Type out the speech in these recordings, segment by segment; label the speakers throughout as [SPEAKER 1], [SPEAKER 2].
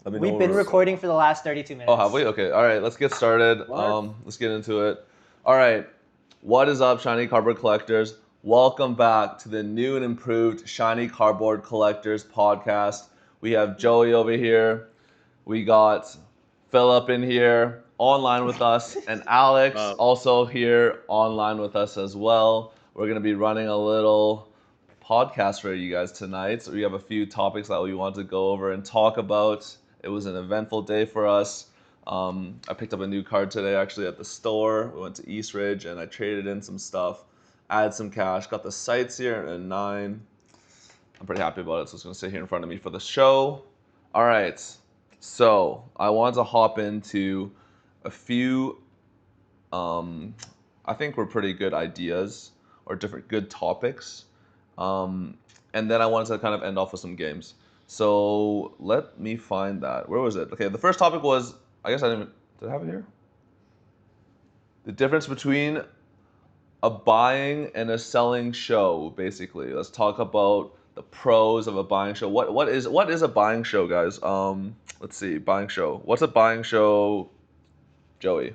[SPEAKER 1] Let me know
[SPEAKER 2] We've
[SPEAKER 1] when
[SPEAKER 2] been
[SPEAKER 1] we're.
[SPEAKER 2] recording for the last 32
[SPEAKER 1] Oh, have
[SPEAKER 2] minutes.
[SPEAKER 1] we? Okay. All right. Let's get started.
[SPEAKER 3] What?
[SPEAKER 1] Let's get into it. All right. What is up, Shiny Cardboard Collectors? Welcome back to the new and improved Shiny Cardboard Collectors podcast. We have Joey over here. We got Philip in here online with us, and Alex also here online with us as well. We're gonna be running a little podcast for you guys tonight. So we have a few topics that we want to go over and talk about. It was an eventful day for us. I picked up a new card today actually at the store. We went to East Ridge and I traded in some stuff, added some cash, got the sights here at a 9. I'm pretty happy about it, so it's going to sit here in front of me for the show. All right, so I want to hop into a few, I think were pretty good ideas or different good topics. Um, and then I wanted to kind of end off with some games. So let me find that. Where was it? Okay, the first topic was, I guess I didn't even, did I have it here? The difference between a buying and a selling show, basically. Let's talk about the pros of a buying show. What is a buying show, guys? Let's see, buying show. What's a buying show, Joey?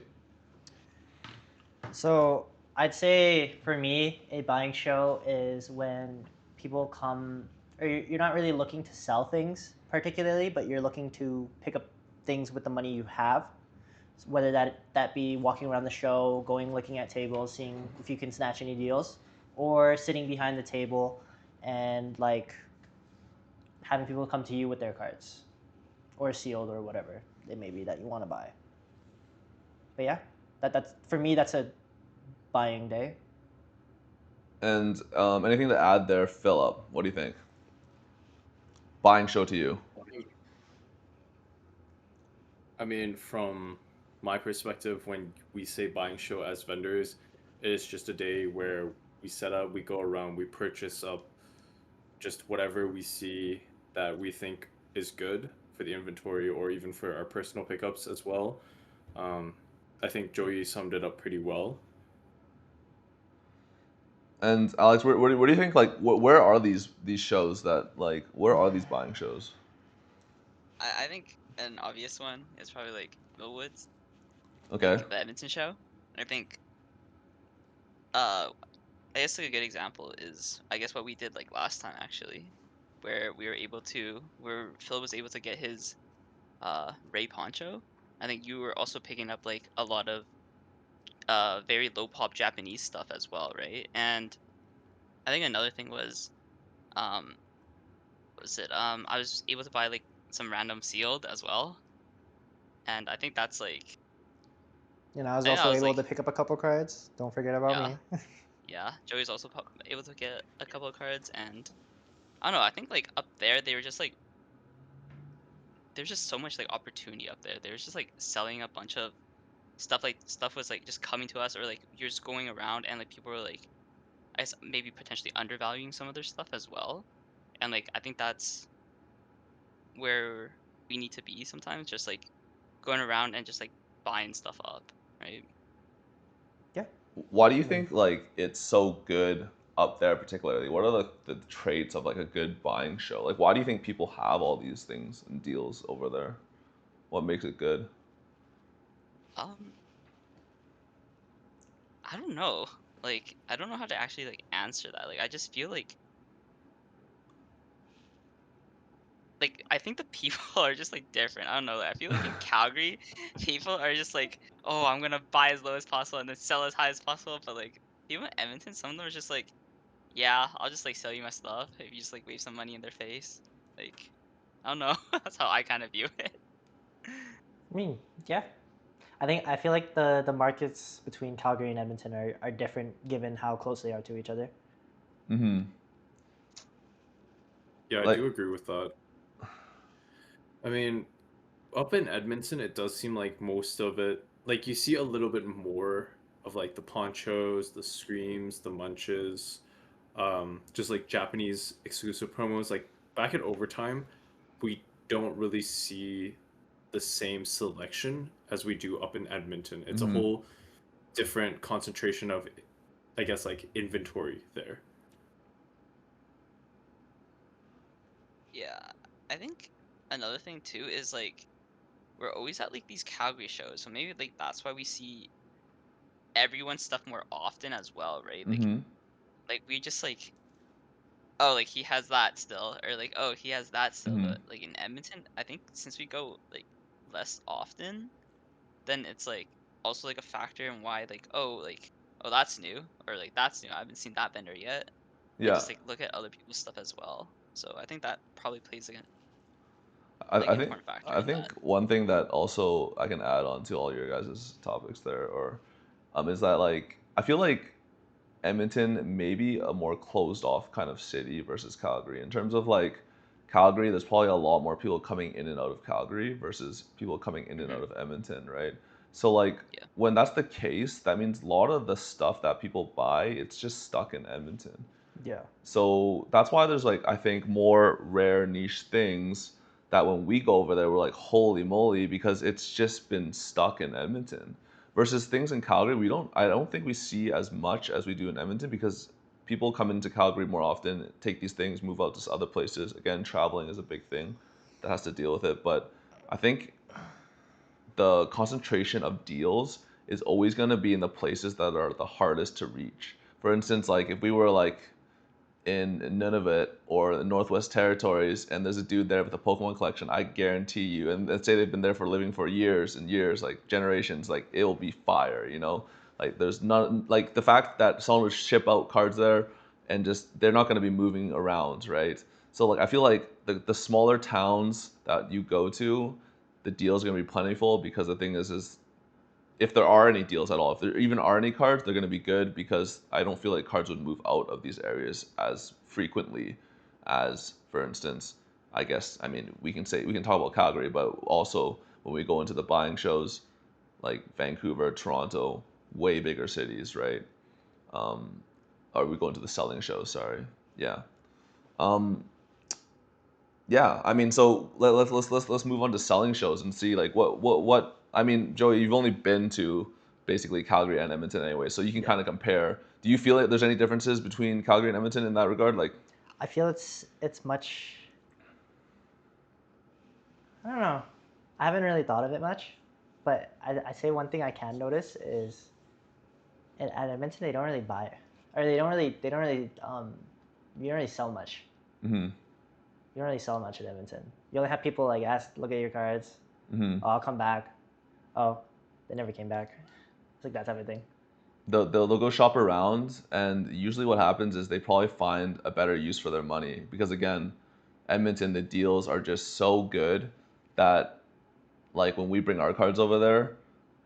[SPEAKER 2] So I'd say for me, a buying show is when people come, or you're not really looking to sell things particularly, but you're looking to pick up things with the money you have. So whether that be walking around the show, going looking at tables, seeing if you can snatch any deals, or sitting behind the table and like having people come to you with their cards, or sealed or whatever it may be that you want to buy. But yeah, that's for me. That's a buying day.
[SPEAKER 1] And anything to add there, Philip? What do you think? Buying show to you?
[SPEAKER 3] I mean, from my perspective, when we say buying show as vendors, it's just a day where we set up, we go around, we purchase up just whatever we see that we think is good for the inventory or even for our personal pickups as well. Um, I think Joey summed it up pretty well.
[SPEAKER 1] And Alex, where do you think where are these shows that where are these buying shows?
[SPEAKER 4] I think an obvious one is probably like Millwoods,
[SPEAKER 1] Okay.
[SPEAKER 4] like the Edmonton show. I think uh I guess like a good example is I guess what we did like last time actually, where we were able to where Phil was able to get his Ray Poncho. I think you were also picking up like a lot of very low pop Japanese stuff as well, right? And I think another thing um was it I was able to buy like some random sealed as well. And I think that's like
[SPEAKER 2] I was
[SPEAKER 4] I think that
[SPEAKER 2] also
[SPEAKER 4] was
[SPEAKER 2] able to
[SPEAKER 4] like
[SPEAKER 2] pick up a couple cards. Don't forget about
[SPEAKER 4] yeah.
[SPEAKER 2] me.
[SPEAKER 4] Yeah, Joey's also able to get a couple of cards, and I don't know. I think like up there, they were just like there's just so much like opportunity up there. They were just like selling a bunch of stuff. Like stuff was like just coming to us, or like you're just going around, and like people were like, I guess maybe potentially undervaluing some of their stuff as well. And like I think that's where we need to be sometimes, just like going around and just like buying stuff up, right?
[SPEAKER 2] Yeah.
[SPEAKER 1] Why do you think it's so good up there particularly? What are the traits of like a good buying show? Like why do you think people have all these things and deals over there? What makes it good?
[SPEAKER 4] Um, I don't know. Like I don't know how to actually like answer that. Like I just feel like I think the people are just like different. I don't know. I feel like in Calgary, people are just like, oh, I'm gonna buy as low as possible and then sell as high as possible. But like people in Edmonton, some of them are just like, yeah, I'll just like sell you my stuff if you just like wave some money in their face. Like, I don't know. That's how I kind of view it.
[SPEAKER 2] I mean, yeah. I feel like the markets between Calgary and Edmonton are different given how close they are to each other.
[SPEAKER 1] Mm-hmm.
[SPEAKER 3] Yeah, I
[SPEAKER 1] Like,
[SPEAKER 3] do agree with that. I mean, up in Edmonton, it does seem like most of it, like you see a little bit more of like the ponchos, the screams, the munches, just like Japanese exclusive promos. Like back at Overtime, we don't really see the same selection as we do up in Edmonton. It's a
[SPEAKER 1] mm-hmm.
[SPEAKER 3] whole different concentration of, I guess, like inventory there.
[SPEAKER 4] Yeah, I think. another thing too is like we're always at like these Calgary shows, so maybe like that's why we see everyone's stuff more often as well, right?
[SPEAKER 1] Mm-hmm.
[SPEAKER 4] Like we just like, oh, like he has that still, or like, oh, he has that still.
[SPEAKER 1] Mm-hmm.
[SPEAKER 4] But like in Edmonton, I think since we go like less often, then it's like also like a factor in why like, oh, that's new, or like that's new. I haven't seen that vendor yet, and
[SPEAKER 1] Yeah.
[SPEAKER 4] just like look at other people's stuff as well. So I think that probably plays
[SPEAKER 1] I,
[SPEAKER 4] like
[SPEAKER 1] I
[SPEAKER 4] an
[SPEAKER 1] think
[SPEAKER 4] important factor
[SPEAKER 1] I
[SPEAKER 4] in that.
[SPEAKER 1] think one thing that also I can add on to all your guys' topics there, or is that like I feel like Edmonton may be a more closed off kind of city versus Calgary in terms of like Calgary. There's probably a lot more people coming in and out of Calgary versus people coming in and out
[SPEAKER 4] Hmm.
[SPEAKER 1] of Edmonton, right? So like
[SPEAKER 4] Yeah.
[SPEAKER 1] when that's the case, that means a lot of the stuff that people buy, it's just stuck in Edmonton.
[SPEAKER 2] Yeah.
[SPEAKER 1] So that's why there's like I think more rare niche things that when we go over there we're like holy moly because it's just been stuck in Edmonton. Versus things in Calgary I don't think we see as much as we do in Edmonton because people come into Calgary more often, take these things, move out to other places. Again, traveling is a big thing that has to deal with it. But I think the concentration of deals is always going to be in the places that are the hardest to reach. For instance, like if we were like in Nunavut or the Northwest Territories, and there's a dude there with a Pokemon collection, I guarantee you, and let's say they've been there for living for years and years, like generations, like it will be fire, you know? Like there's not like the fact that someone would ship out cards there and just they're not going to be moving around, right? So like I feel like the smaller towns that you go to, the deals are going to be plentiful because the thing is if there are any deals at all, if there even are any cards, they're going to be good because I don't feel like cards would move out of these areas as frequently as, for instance, I guess, I mean, we can talk about Calgary, but also when we go into the buying shows like Vancouver, Toronto, way bigger cities, right? Um, or we go into the selling shows, sorry. Yeah. Um, yeah, I mean, so let's move on to selling shows and see like what I mean, Joey, you've only been to basically Calgary and Edmonton anyway, so you can
[SPEAKER 2] Yeah.
[SPEAKER 1] kind of compare. Do you feel like there's any differences between Calgary and Edmonton in that regard? Like,
[SPEAKER 2] I feel it's much. I don't know. I haven't really thought of it much, but I say one thing I can notice is at Edmonton they don't really buy, or they don't really you don't really sell much.
[SPEAKER 1] mm-hmm,
[SPEAKER 2] You don't really sell much at Edmonton. You only have people like ask, look at your cards.
[SPEAKER 1] mm-hmm.
[SPEAKER 2] Oh, I'll come back. Oh, they never came back. It's like that type of thing.
[SPEAKER 1] They'll go shop around, and usually what happens is they probably find a better use for their money because again, Edmonton the deals are just so good that like when we bring our cards over there,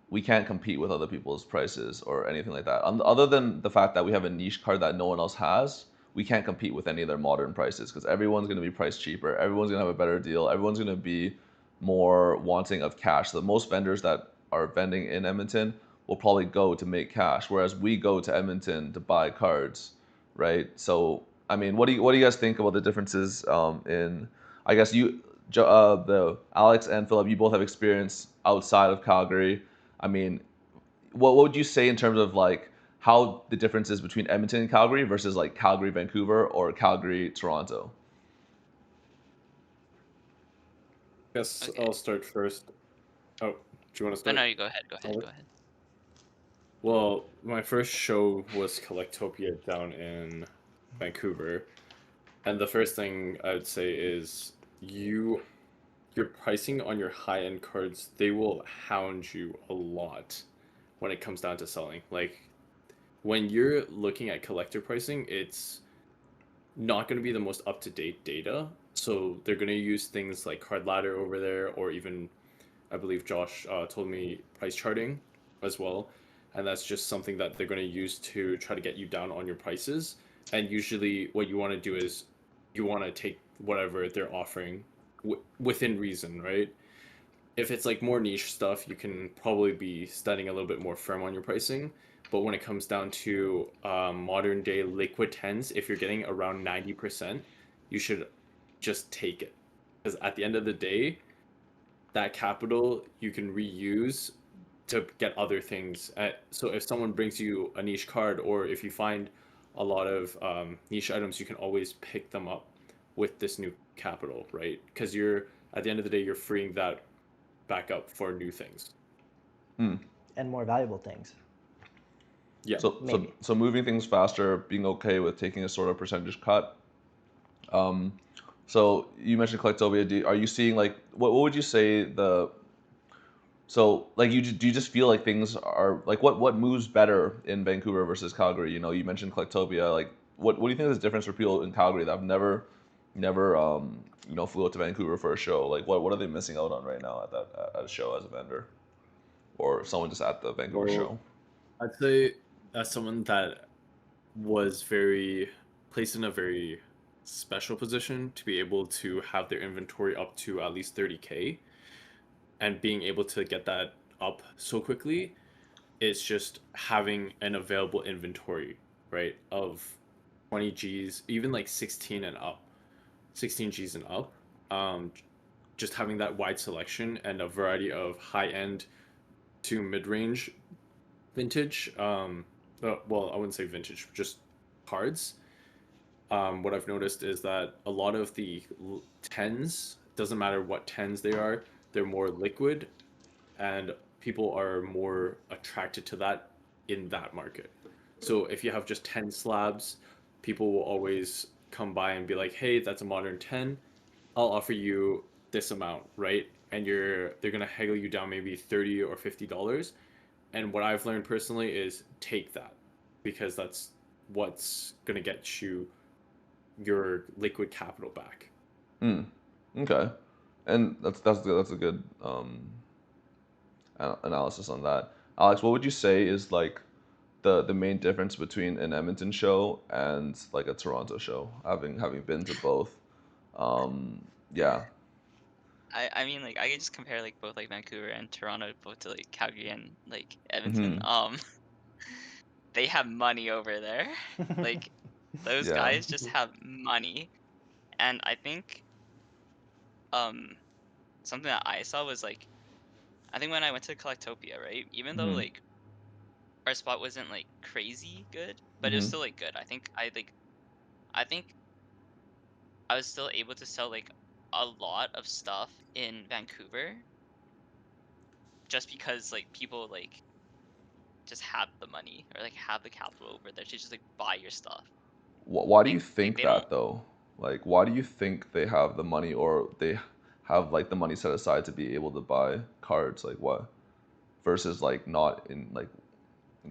[SPEAKER 1] we can't compete with other people's prices or anything like that. Other than the fact that we have a niche card that no one else has, we can't compete with any of their modern prices because everyone's going to be priced cheaper. Everyone's going to have a better deal. Everyone's going to be more wanting of cash. The most vendors that are vending in Edmonton will probably go to make cash, whereas we go to Edmonton to buy cards, right? So, I mean, what do you guys think about the differences in? I guess the Alex and Philip, you both have experience outside of Calgary. I mean, what would you say in terms of like how the difference is between Edmonton and Calgary versus like Calgary, Vancouver, or Calgary, Toronto?
[SPEAKER 3] Guess
[SPEAKER 4] Okay.
[SPEAKER 3] I'll start first. Oh, do you want to
[SPEAKER 4] Oh
[SPEAKER 3] start?
[SPEAKER 4] no, you go ahead. Go ahead.
[SPEAKER 3] Alex?
[SPEAKER 4] Go ahead.
[SPEAKER 3] Well, my first show was Collectopia down in Vancouver, and the first thing I would say is your pricing on your high-end cards, they will hound you a lot when it comes down to selling. Like when you're looking at collector pricing, it's not going to be the most up-to-date data. So they're going to use things like Card Ladder over there, or even I believe Josh told me price charting as well. And that's just something that they're going to use to try to get you down on your prices. And usually, what you want to do is you want to take whatever they're offering within reason, right? If it's like more niche stuff, you can probably be standing a little bit more firm on your pricing. But when it comes down to modern day liquid tens, if you're getting around 90%, you should just take it. Because at the end of the day, that capital you can reuse to get other things. So if someone brings you a niche card, or if you find a lot of niche items, you can always pick them up with this new capital, right? Because you're at the end of the day, you're freeing that back up for new things.
[SPEAKER 2] And more valuable things.
[SPEAKER 3] Yeah.
[SPEAKER 2] Maybe.
[SPEAKER 1] So moving things faster, being okay with taking a sort of percentage cut. So you mentioned Collectopia. Are you seeing like what would you say so like do you just feel like things are like what moves better in Vancouver versus Calgary? You know, you mentioned Collectopia. Like what do you think is the difference for people in Calgary that have never flew out to Vancouver for a show? Like what are they missing out on right now at a show as a vendor or someone just at the Vancouver
[SPEAKER 3] Well,
[SPEAKER 1] show?
[SPEAKER 3] I'd say as someone that was placed in a very special position to be able to have their inventory up to at least 30K, and being able to get that up so quickly, it's just having an available inventory, right, of 20 Gs, even like 16 Gs and up. Just having that wide selection and a variety of high-end to mid-range vintage, well, I wouldn't say vintage, just cards. What I've noticed is that a lot of the tens, doesn't matter what tens they are, they're more liquid, and people are more attracted to that in that market. So if you have just 10 slabs, people will always come by and be like, "Hey, that's a modern 10. I'll offer you this amount," right? And they're gonna haggle you down maybe $30 or $50. And what I've learned personally is take that, because that's what's gonna get you your liquid capital back.
[SPEAKER 1] Okay, and that's a good analysis on that. Alex, what would you say is like the main difference between an Edmonton show and like a Toronto show, having been to both? Yeah.
[SPEAKER 4] I mean, like I could just compare like both like Vancouver and Toronto, both to like Calgary and like Edmonton.
[SPEAKER 1] Mm-hmm.
[SPEAKER 4] They have money over there. Like those
[SPEAKER 1] Yeah.
[SPEAKER 4] guys just have money, and I think um something that I saw was like I think when I went to Collectopia, right? Even though
[SPEAKER 1] Mm-hmm.
[SPEAKER 4] like our spot wasn't like crazy good, but it was
[SPEAKER 1] Mm-hmm.
[SPEAKER 4] still like good. I think I was still able to sell like a lot of stuff in Vancouver just because like people like just have the money or like have the capital over there to just like buy your stuff.
[SPEAKER 1] Why do you
[SPEAKER 4] Like
[SPEAKER 1] think
[SPEAKER 4] they don't.
[SPEAKER 1] that though? Like, why do you think they have the money or they have like the money set aside to be able to buy cards? Like what versus like not in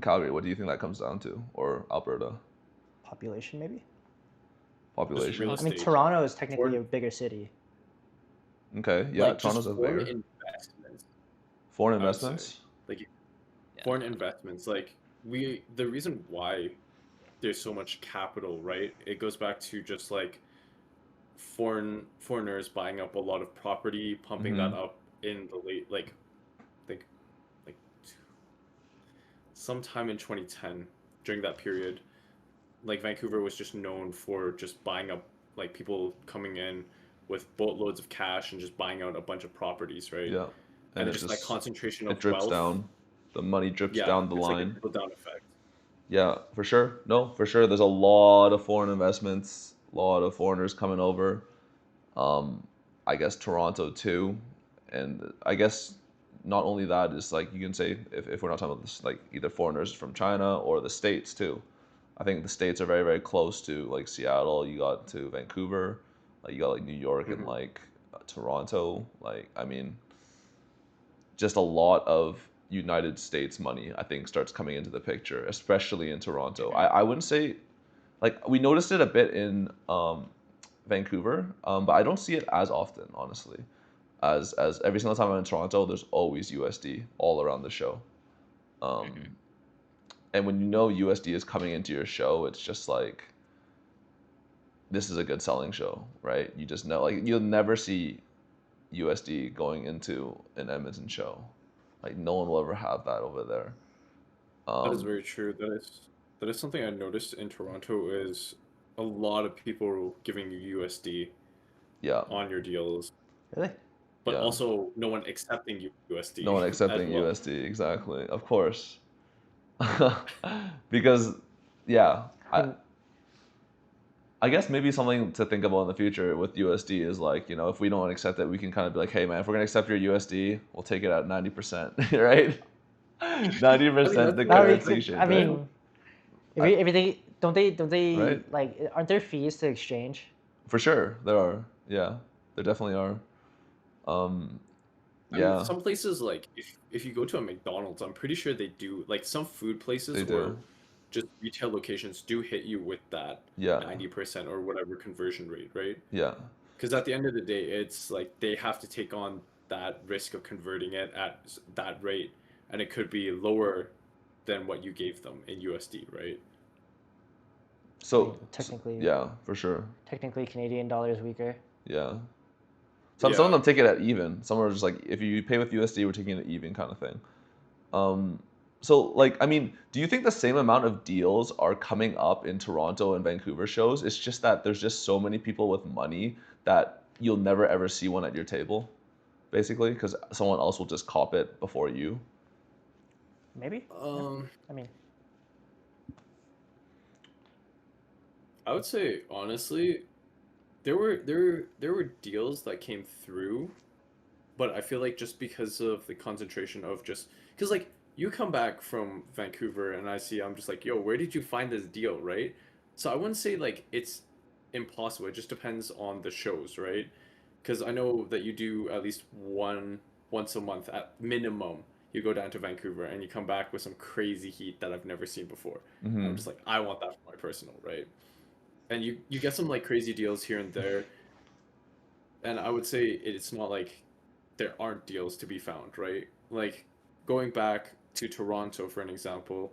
[SPEAKER 1] Calgary? What do you think that comes down to? Or Alberta
[SPEAKER 2] Population, maybe?
[SPEAKER 3] Just real
[SPEAKER 1] population?
[SPEAKER 2] I mean,
[SPEAKER 3] estate.
[SPEAKER 2] Toronto is technically a
[SPEAKER 3] Foreign,
[SPEAKER 2] bigger city.
[SPEAKER 1] Okay, yeah,
[SPEAKER 3] like just
[SPEAKER 1] Toronto's a
[SPEAKER 3] foreign
[SPEAKER 1] bigger
[SPEAKER 3] investments,
[SPEAKER 1] foreign
[SPEAKER 3] I would say.
[SPEAKER 1] investments.
[SPEAKER 3] Like
[SPEAKER 4] Yeah,
[SPEAKER 3] foreign investments, like the reason why there's so much capital, right? It goes back to just like foreigners buying up a lot of property, pumping
[SPEAKER 1] Mm-hmm.
[SPEAKER 3] that up in the late, like I think like sometime in 2010, during that period, like Vancouver was just known for just buying up, like people coming in with boatloads of cash and just buying out a bunch of properties, right?
[SPEAKER 1] Yeah,
[SPEAKER 3] And
[SPEAKER 1] and
[SPEAKER 3] it's just that concentration
[SPEAKER 1] it
[SPEAKER 3] of
[SPEAKER 1] drips
[SPEAKER 3] wealth.
[SPEAKER 1] down. The money drips
[SPEAKER 3] Yeah,
[SPEAKER 1] down the
[SPEAKER 3] it's like a
[SPEAKER 1] line.
[SPEAKER 3] trickle down effect.
[SPEAKER 1] Yeah, for sure. No, for sure. There's a lot of foreign investments, a lot of foreigners coming over. Um, I guess Toronto too, and I guess not only that is like you can say if we're not talking about this like either foreigners from China or the States too. I think the States are very very close to like Seattle. You got to Vancouver, like you got like New York and
[SPEAKER 3] Hmm.
[SPEAKER 1] like Toronto. Like I mean, just a lot of United States money I think starts coming into the picture, especially in Toronto.
[SPEAKER 4] hmm
[SPEAKER 1] I wouldn't say like we noticed it a bit in Vancouver, but I don't see it as often, honestly. As every single time I'm in Toronto, there's always USD all around the show. Um,
[SPEAKER 4] hmm
[SPEAKER 1] and when you know USD is coming into your show, it's just like this is a good selling show, right? You just know, like you'll never see USD going into an Edmonton show. Like no one will ever have that over there.
[SPEAKER 3] That is
[SPEAKER 1] Um,
[SPEAKER 3] very true. That is something I noticed in Toronto is a lot of people giving you USD
[SPEAKER 1] yeah,
[SPEAKER 3] on your deals,
[SPEAKER 2] Really?
[SPEAKER 3] but
[SPEAKER 1] yeah.
[SPEAKER 3] also no one accepting
[SPEAKER 1] No
[SPEAKER 3] USD
[SPEAKER 1] one
[SPEAKER 3] as
[SPEAKER 1] accepting
[SPEAKER 3] well.
[SPEAKER 1] USD, exactly. Of course. Because, yeah,
[SPEAKER 2] I mean,
[SPEAKER 1] I guess maybe something to think about in the future with USD is like, if we don't accept it, we can kind of be like, hey man, if we're gonna accept your USD, we'll take it at 90%, right?
[SPEAKER 3] I mean,
[SPEAKER 1] 90%
[SPEAKER 3] that's
[SPEAKER 1] the
[SPEAKER 2] That we
[SPEAKER 1] currency
[SPEAKER 2] could, I
[SPEAKER 1] exchange, right?
[SPEAKER 2] mean,
[SPEAKER 1] I-
[SPEAKER 2] everything, don't they
[SPEAKER 1] Right?
[SPEAKER 2] like, aren't there fees to exchange?
[SPEAKER 1] For sure, there are. Yeah, there definitely are. Um,
[SPEAKER 3] I mean,
[SPEAKER 1] yeah,
[SPEAKER 3] some places like if you go to a McDonald's, I'm pretty sure they do like some food places
[SPEAKER 1] they
[SPEAKER 3] or
[SPEAKER 1] do.
[SPEAKER 3] just retail locations do hit you with that
[SPEAKER 1] Yeah,
[SPEAKER 3] 90% or whatever conversion rate, right?
[SPEAKER 1] yeah.
[SPEAKER 3] Because at the end of the day, it's like they have to take on that risk of converting it at that rate, and it could be lower than what you gave them in USD, right?
[SPEAKER 2] I mean,
[SPEAKER 1] So
[SPEAKER 2] technically,
[SPEAKER 1] yeah, for sure.
[SPEAKER 2] Canadian dollar is weaker.
[SPEAKER 1] Yeah. Some of
[SPEAKER 3] Yeah.
[SPEAKER 1] them take it at even. Some are just like, if you pay with USD, we're taking it even kind of thing. So like, I mean, do you think the same amount of deals are coming up in Toronto and Vancouver shows? It's just that there's just so many people with money that you'll never ever see one at your table, basically, because someone else will just cop it before you.
[SPEAKER 2] Maybe. Yeah.
[SPEAKER 3] Um,
[SPEAKER 2] I mean,
[SPEAKER 3] I would say honestly, there were deals that came through, but I feel like just because of the concentration of just because like you come back from Vancouver and I see I'm just like, yo, where did you find this deal, right? So I wouldn't say like it's impossible. It just depends on the shows, right? Because I know that you do at least once a month at minimum. You go down to Vancouver and you come back with some crazy heat that I've never seen before. And I'm
[SPEAKER 1] Hmm.
[SPEAKER 3] just like, I want that for my personal, right? And you get some like crazy deals here and there, and I would say it's not like there aren't deals to be found, right? Like going back to Toronto for an example,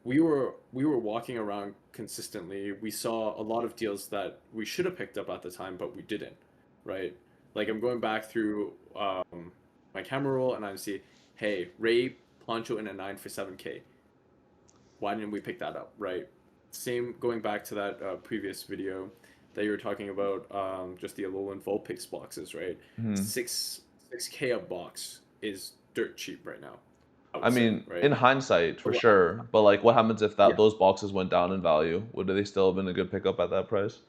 [SPEAKER 3] we were walking around consistently. We saw a lot of deals that we should have picked up at the time, but we didn't, right? Like I'm going back through my camera roll and I see, hey, Ray Poncho in a 9 for 7K. Why didn't we pick that up, right? Same going back to that previous video that you were talking about, just the Alolan Vulpix boxes, right?
[SPEAKER 1] Hmm.
[SPEAKER 3] 6K a box is dirt cheap right now, I
[SPEAKER 1] I
[SPEAKER 3] would say,
[SPEAKER 1] mean,
[SPEAKER 3] right?
[SPEAKER 1] in hindsight, for
[SPEAKER 3] But at the
[SPEAKER 1] sure.
[SPEAKER 3] time,
[SPEAKER 1] But like, what happens if
[SPEAKER 3] yeah,
[SPEAKER 1] those boxes went down in value? Would they still have been a good pickup at that price?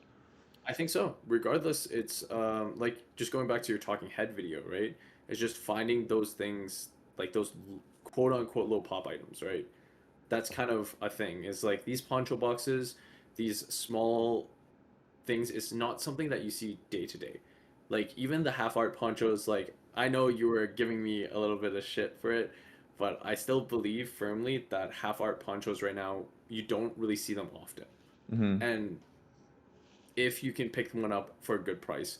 [SPEAKER 3] I think so. Regardless, it's like just going back to your talking head video, right? It's just finding those things like those quote unquote low pop items, right? That's kind of a thing. Is like these poncho boxes, these small things, it's not something that you see day to day. Like even the half art ponchos, like I know you were giving me a little bit of shit for it, but I still believe firmly that half art ponchos right now, you don't really see them often.
[SPEAKER 1] Hmm.
[SPEAKER 3] And if you can pick one up for a good price,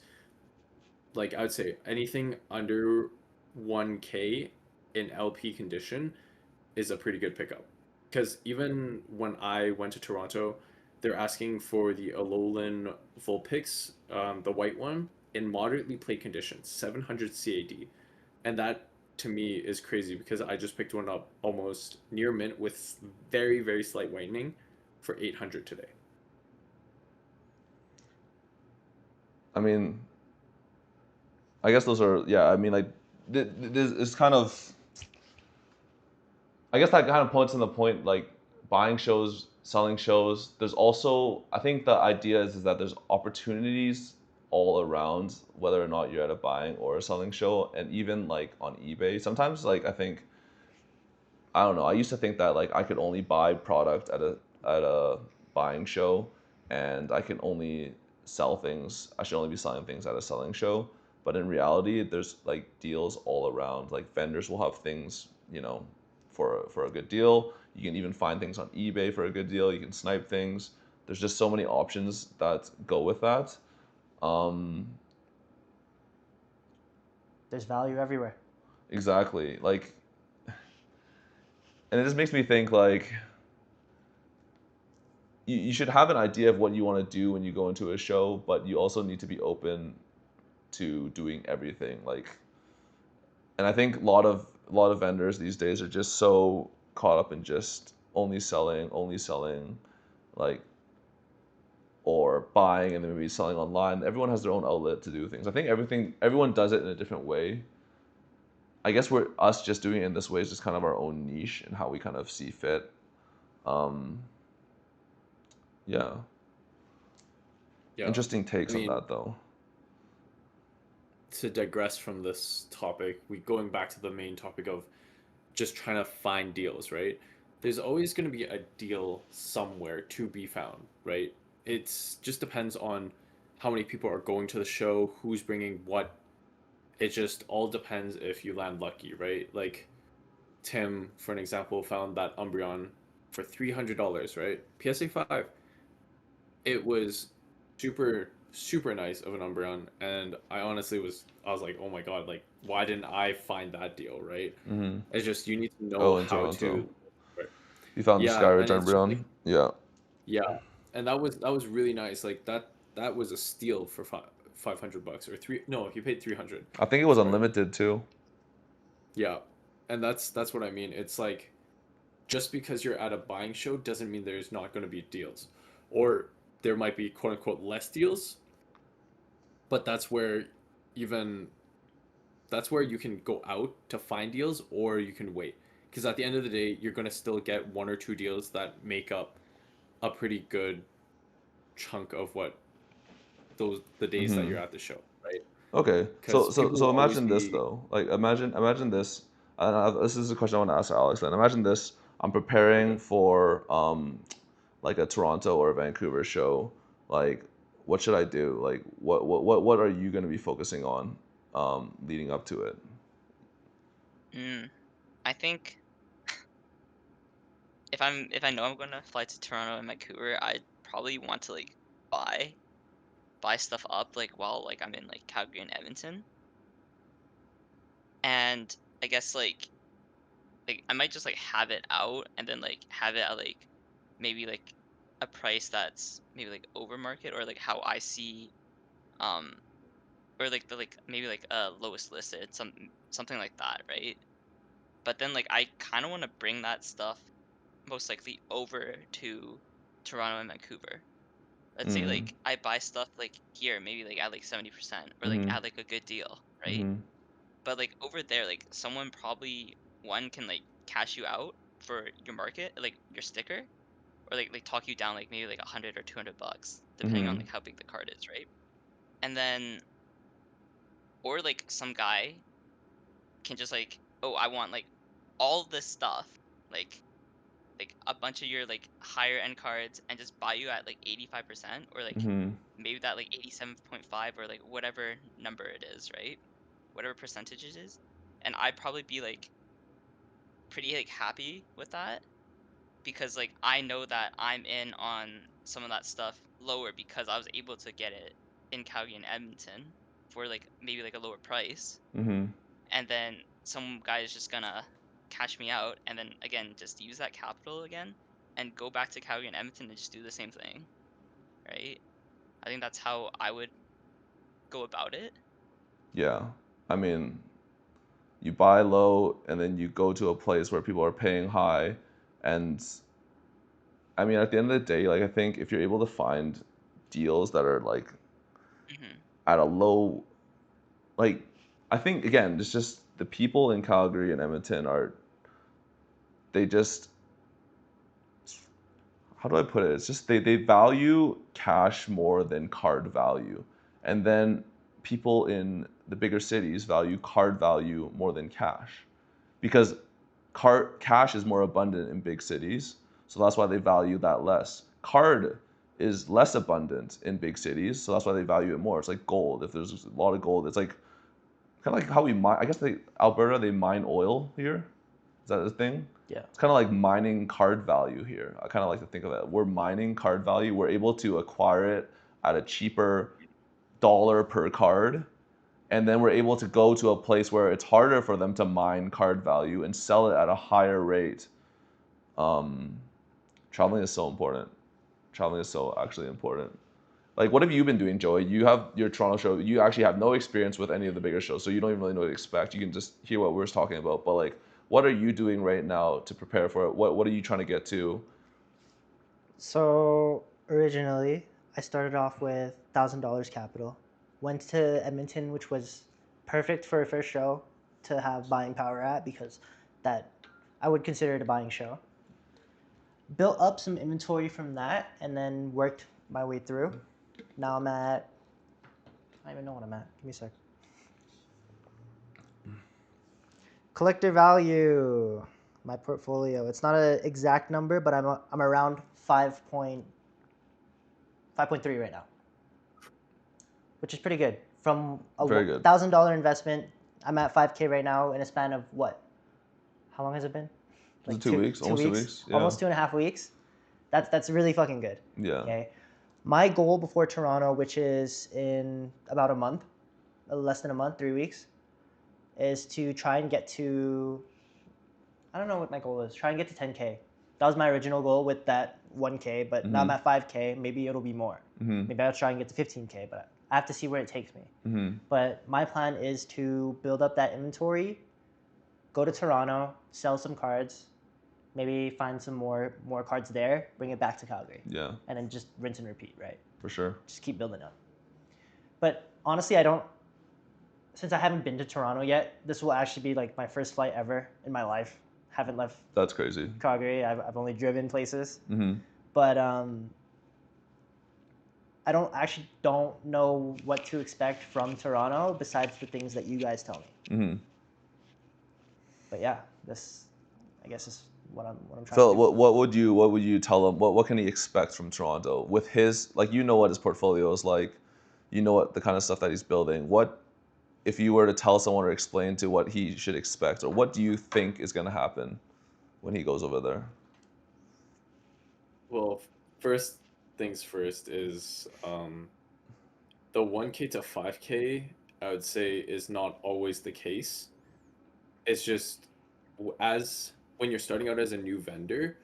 [SPEAKER 3] like I would say anything under 1K in LP condition is a pretty good pickup. Because even when I went to Toronto, they're asking for the Alolan Vulpix, the white one, in moderately played condition, 700 CAD. And that to me is crazy because I just picked one up almost near mint with very, very slight whitening for 800 today.
[SPEAKER 1] I mean, I guess those are, yeah. I mean, like, this is kind of. I guess that kind of points in the point, like buying shows, selling shows. There's also, I think the idea is that there's opportunities all around, whether or not you're at a buying or a selling show, and even like on eBay. Sometimes, like I think, I don't know. I used to think that like I could only buy product at a buying show, and I can only sell things. I should only be selling things at a selling show. But in reality, there's like deals all around. Like vendors will have things, for a good deal. You can even find things on eBay for a good deal. You can snipe things. There's just so many options that go with that. Um,
[SPEAKER 2] there's value everywhere.
[SPEAKER 1] exactly. Like, and it just makes me think like you should have an idea of what you want to do when you go into a show, but you also need to be open to doing everything. Like, and I think a lot of vendors these days are just so caught up in just only selling, like, or buying and then maybe selling online. Everyone has their own outlet to do things. I think everyone does it in a different way. I guess we're us just doing it in this way is just kind of our own niche and how we kind of see fit. Um, yeah.
[SPEAKER 3] Yeah.
[SPEAKER 1] Interesting
[SPEAKER 3] I
[SPEAKER 1] takes on
[SPEAKER 3] mean,
[SPEAKER 1] that though.
[SPEAKER 3] to digress from this topic, we going back to the main topic of just trying to find deals, right? There's always going to be a deal somewhere to be found, right? It's just depends on how many people are going to the show, who's bringing what. It just all depends if you land lucky, right? Like Tim, for an example, found that Umbreon for $300, right? PSA 5. It was super nice of an Umbreon, and I was like, oh my god, like why didn't I find that deal, right?
[SPEAKER 1] Mm-hmm.
[SPEAKER 3] It's just you need to know
[SPEAKER 1] Oh, in
[SPEAKER 3] how
[SPEAKER 1] Toronto.
[SPEAKER 3] to. Right.
[SPEAKER 1] You found the
[SPEAKER 3] Yeah,
[SPEAKER 1] Skyridge
[SPEAKER 3] and it's just like
[SPEAKER 1] Umbreon? Yeah.
[SPEAKER 3] yeah, and that was really nice. Like that was a steal for $500 or three. No, if you paid 300.
[SPEAKER 1] I think it was
[SPEAKER 3] Sorry.
[SPEAKER 1] unlimited too.
[SPEAKER 3] Yeah, and that's what I mean. It's like just because you're at a buying show doesn't mean there's not going to be deals, or there might be quote unquote less deals. But even that's where you can go out to find deals, or you can wait. Because at the end of the day, you're going to still get one or two deals that make up a pretty good chunk of what the days that
[SPEAKER 1] Mm-hmm.
[SPEAKER 3] you're at the show, right?
[SPEAKER 1] Okay. So
[SPEAKER 3] Because
[SPEAKER 1] so
[SPEAKER 3] people
[SPEAKER 1] so
[SPEAKER 3] will always
[SPEAKER 1] imagine this
[SPEAKER 3] be.
[SPEAKER 1] though. Like imagine this. This is a question I want to ask Alex. Then imagine this. I'm
[SPEAKER 3] Okay.
[SPEAKER 1] preparing for like a Toronto or a Vancouver show. Like, what should I do? Like, what are you going to be focusing on leading up to it?
[SPEAKER 4] Mm, I think if I know I'm gonna fly to Toronto and Vancouver, I'd probably want to like buy buy stuff up like while like I'm in like Calgary and Edmonton. And I guess like I might just like have it out and then like have it at like maybe like a price that's maybe like over market or like how I see um or like the like maybe like lowest listed something like that, right? But then like I kind of want to bring that stuff most likely over to Toronto and Vancouver. Let's say
[SPEAKER 1] Mm-hmm.
[SPEAKER 4] like I buy stuff like here maybe like at like 70% or like
[SPEAKER 1] Mm-hmm.
[SPEAKER 4] at like a good deal, right?
[SPEAKER 1] Mm-hmm.
[SPEAKER 4] But like over there, like someone probably one can like cash you out for your market, like your sticker, or like talk you down like maybe like 100 or 200 bucks, depending on
[SPEAKER 1] Mm-hmm.
[SPEAKER 4] like how big the card is, right? And then or like some guy can just like, oh, I want like all this stuff, like like a bunch of your like higher end cards and just buy you at like 85% or like
[SPEAKER 1] Mm-hmm.
[SPEAKER 4] maybe that like 87.5 or like whatever number it is, right? Whatever percentage it is. And I'd probably be like pretty like happy with that because like I know that I'm in on some of that stuff lower because I was able to get it in Calgary and Edmonton for like maybe like a lower price.
[SPEAKER 1] Mm-hmm.
[SPEAKER 4] And then some guy is just gonna cash me out and then again just use that capital again and go back to Calgary and Edmonton and just do the same thing, right? I think that's how I would go about it.
[SPEAKER 1] Yeah. I mean, you buy low and then you go to a place where people are paying high, and I mean, at the end of the day, like I think if you're able to find deals that are like
[SPEAKER 4] Hmm.
[SPEAKER 1] at a low, like I think again, it's just the people in Calgary and Edmonton are they just how do I put it? It's just they value cash more than card value, and then people in the bigger cities value card value more than cash, because cash is more abundant in big cities, so that's why they value that less. Card is less abundant in big cities, so that's why they value it more. It's like gold. If there's a lot of gold, it's like kind of like how we mine. I guess Alberta they mine oil here. Is that a thing?
[SPEAKER 2] Yeah.
[SPEAKER 1] It's kind of like mining card value here. I kind of like to think of it. We're mining card value. We're able to acquire it at a cheaper dollar per card, and then we're able to go to a place where it's harder for them to mine card value and sell it at a higher rate. Um, Traveling is so important. Traveling is so actually important. Like, what have you been doing, Joey? You have your Toronto show. You actually have no experience with any of the bigger shows, so you don't even really know what to expect. You can just hear what we're talking about. But like, what are you doing right now to prepare for it? What are you trying to get to?
[SPEAKER 2] So originally, I started off with $1,000 capital. Went to Edmonton, which was perfect for a first show to have buying power at because that I would consider it a buying show. Built up some inventory from that, and then worked my way through. Now I'm at. I don't even know what I'm at. Give me a sec. Collector value. My portfolio. It's not an exact number, but I'm around 5.3 right now, which is pretty good. From a
[SPEAKER 1] Very good.
[SPEAKER 2] $1,000 investment, I'm at 5K right now in a span of what? How long has it been?
[SPEAKER 1] Was it 2 weeks? Almost 2 weeks? Yeah.
[SPEAKER 2] Almost 2.5 weeks. That's really fucking good.
[SPEAKER 1] Yeah.
[SPEAKER 2] Okay. My goal before Toronto, which is in about a month, less than a month, 3 weeks, is to try and get to, I don't know what my goal is. Try and get to 10K. That was my original goal with that 1K, but now I'm at 5K. Maybe it'll be more. Maybe I'll try and get to 15K, but I have to see where it takes me. But my plan is to build up that inventory, go to Toronto, sell some cards, maybe find some more cards there, bring it back to Calgary.
[SPEAKER 1] Yeah.
[SPEAKER 2] And then just rinse and repeat, right?
[SPEAKER 1] For sure.
[SPEAKER 2] Just keep building up. But honestly, since I haven't been to Toronto yet, this will actually be like my first flight ever in my life. Haven't left
[SPEAKER 1] That's crazy.
[SPEAKER 2] Calgary. I've only driven places.
[SPEAKER 1] Mm-hmm.
[SPEAKER 2] But I don't know what to expect from Toronto besides the things that you guys tell me.
[SPEAKER 1] Mm-hmm.
[SPEAKER 2] But yeah, this I guess is what I'm trying
[SPEAKER 1] Phil,
[SPEAKER 2] to do.
[SPEAKER 1] what would you tell him? What can he expect from Toronto with his, like, you know what his portfolio is like, you know what the kind of stuff that he's building. What if you were to tell someone or explain to what he should expect, or what do you think is going to happen when he goes over there?
[SPEAKER 3] Well, first things first is the 1K to 5K, I would say, is not always the case. It's just as when you're starting out as a new vendor,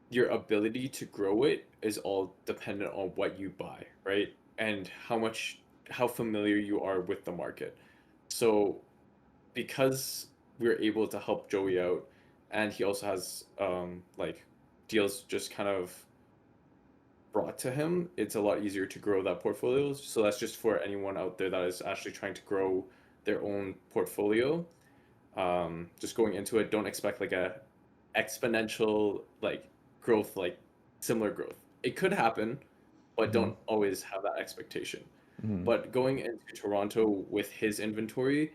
[SPEAKER 3] your ability to grow it is all dependent on what you buy, right? And how familiar you are with the market. So because we're able to help Joey out, and he also has like deals just kind of brought to him, it's a lot easier to grow that portfolio. So that's just for anyone out there that is actually trying to grow their own portfolio. Just going into it, don't expect like a exponential like growth, like similar growth. It could happen, but don't always have that expectation. But going into Toronto with his inventory,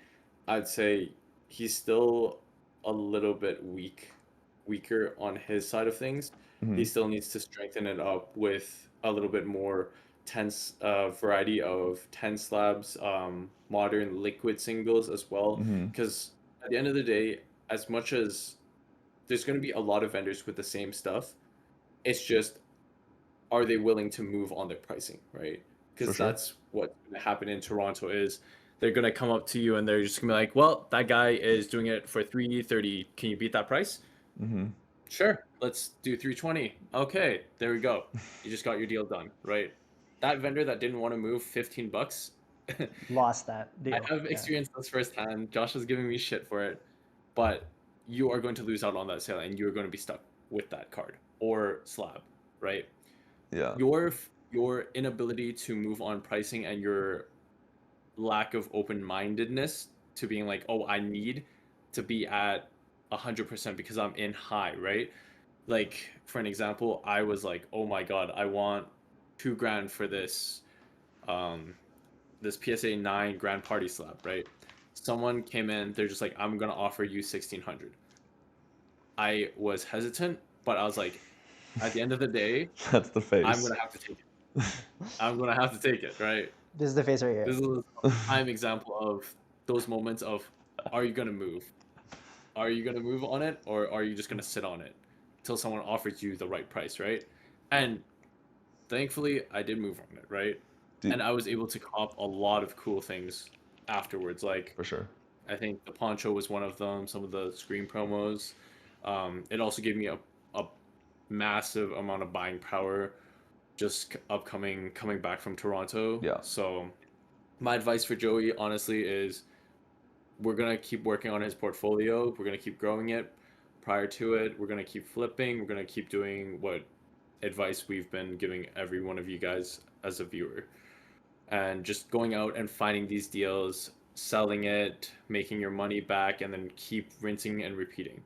[SPEAKER 3] I'd say he's still a little bit weaker on his side of things. He still needs to strengthen it up with a little bit more tense variety of 10 slabs, modern liquid singles as well. Because at the end of the day, as much as there's going to be a lot of vendors with the same stuff, it's just, are they willing to move on their pricing, right? Because
[SPEAKER 1] sure.
[SPEAKER 3] that's what's going to happen in Toronto is they're going to come up to you and they're just going to be like, well, that guy is doing it for $330. Can you beat that price? Sure, let's do 320. Okay, there we go. You just got your deal done, right? That vendor that didn't want to move $15,
[SPEAKER 2] Lost that deal.
[SPEAKER 3] I have experienced this firsthand. Josh was giving me shit for it, but you are going to lose out on that sale and you are going to be stuck with that card or slab, right?
[SPEAKER 1] Yeah.
[SPEAKER 3] Your inability to move on pricing and your lack of open-mindedness to being like, oh, I need to be at 100% because I'm in high, right? Like, for an example, I was like, oh my god, I want $2,000 for this this PSA 9 Grand Party slab, right? Someone came in, they're just like, I'm gonna offer you 1,600. I was hesitant, but I was like, at the end of the day,
[SPEAKER 1] That's the face.
[SPEAKER 3] I'm gonna have to take it. I'm gonna have to take it, right?
[SPEAKER 2] This is the face right here.
[SPEAKER 3] This is a prime example of those moments of, are you gonna move? Are you gonna move on it, or are you just gonna sit on it until someone offers you the right price, right? And thankfully, I did move on it, right? And I was able to cop a lot of cool things afterwards. Like,
[SPEAKER 1] For sure.
[SPEAKER 3] I think the poncho was one of them. Some of the screen promos. It also gave me a massive amount of buying power, just coming back from Toronto.
[SPEAKER 1] Yeah.
[SPEAKER 3] So, my advice for Joey, honestly, is we're gonna keep working on his portfolio. We're gonna keep growing it. Prior to it, we're gonna keep flipping. We're gonna keep doing what advice we've been giving every one of you guys as a viewer, and just going out and finding these deals, selling it, making your money back, and then keep rinsing and repeating.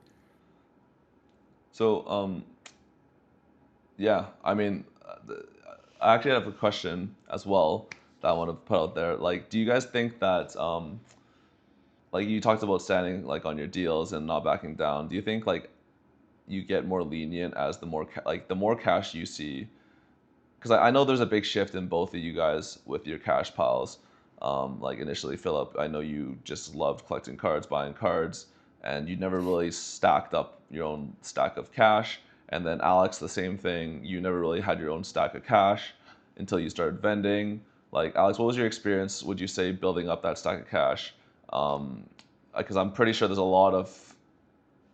[SPEAKER 1] So, yeah, I mean, I actually have a question as well that I want to put out there. Like, do you guys think that like you talked about standing like on your deals and not backing down? Do you think like you get more lenient as the more like the more cash you see? Because I know there's a big shift in both of you guys with your cash piles. Like initially, Philip, I know you just loved collecting cards, buying cards, and you never really stacked up your own stack of cash. And then Alex, the same thing. You never really had your own stack of cash until you started vending. Like Alex, what was your experience? Would you say building up that stack of cash? Because I'm pretty sure there's a lot of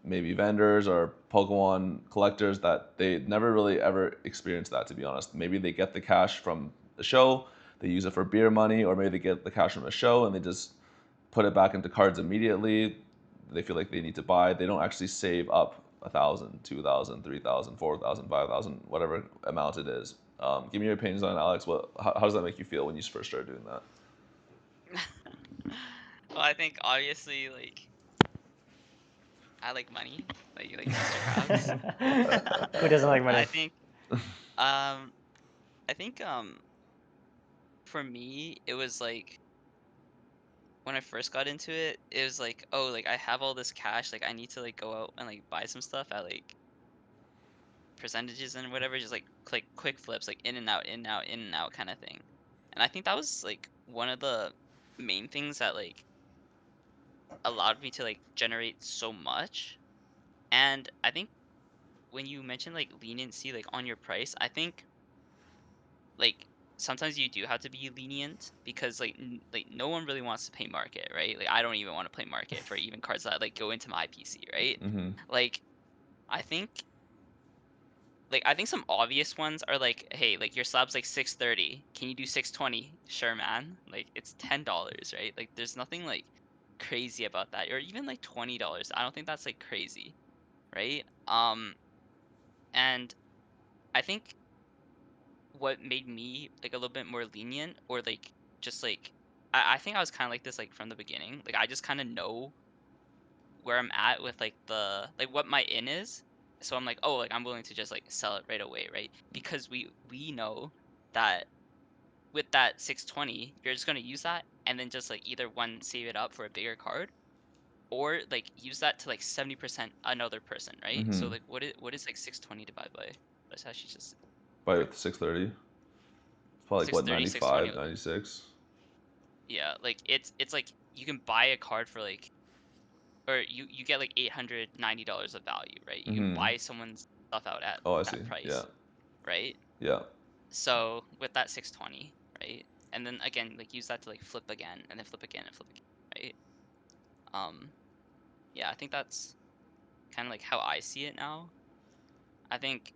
[SPEAKER 1] maybe vendors or Pokemon collectors that they never really ever experience that, to be honest. Maybe they get the cash from the show, they use it for beer money, or maybe they get the cash from the show and they just put it back into cards immediately. They feel like they need to buy. They don't actually save up 1,000, 2,000, 3,000, 4,000, 5,000, whatever amount it is. Give me your opinions on it, Alex. How does that make you feel when you first started doing that?
[SPEAKER 4] Well, I think obviously like I like money, like Mr. Krabs.
[SPEAKER 2] Who doesn't like
[SPEAKER 4] I
[SPEAKER 2] money?
[SPEAKER 4] think um I think for me it was like when I first got into it, it was like, oh, like I have all this cash, like I need to like go out and like buy some stuff at like percentages and whatever, just like click quick flips, like in and out, in and out, in and out kind of thing. And I think that was like one of the main things that like allowed me to like generate so much. And I think when you mentioned like leniency like on your price, I think like sometimes you do have to be lenient because like like no one really wants to pay market, right? Like I don't even want to play market for even cards that like go into my PC, right?
[SPEAKER 1] Mm-hmm.
[SPEAKER 4] Like I think I think some obvious ones are like, hey, like your slab's like 630. Can you do 620? Sure, man. Like it's $10, right? Like there's nothing like crazy about that. Or even like $20. I don't think that's like crazy, right? And I think what made me like a little bit more lenient or like just like I think I was kind of like this like from the beginning. Like I just kind of know where I'm at with like the like what my in is. So I'm like, oh, like I'm willing to just like sell it right away, right? Because we know that with that 620, you're just gonna use that and then just like either one save it up for a bigger card or like use that to like 70% another person, right? So
[SPEAKER 1] Mm-hmm.
[SPEAKER 4] like what is like 620 divided by? Let's actually just
[SPEAKER 1] By
[SPEAKER 4] quick
[SPEAKER 1] 630. It's probably like what
[SPEAKER 4] 630, 620.
[SPEAKER 1] 95, 96.
[SPEAKER 4] Yeah, like it's like you can buy a card for like or you get like $890 of value, right? You can
[SPEAKER 1] Mm-hmm.
[SPEAKER 4] buy someone's stuff out at
[SPEAKER 1] Oh, I see.
[SPEAKER 4] that
[SPEAKER 1] Yeah.
[SPEAKER 4] price, right?
[SPEAKER 1] Yeah.
[SPEAKER 4] So with that 620, right? And then again, like use that to like flip again and then flip again and flip again, right? Um, yeah, I think that's kind of like how I see it now. I think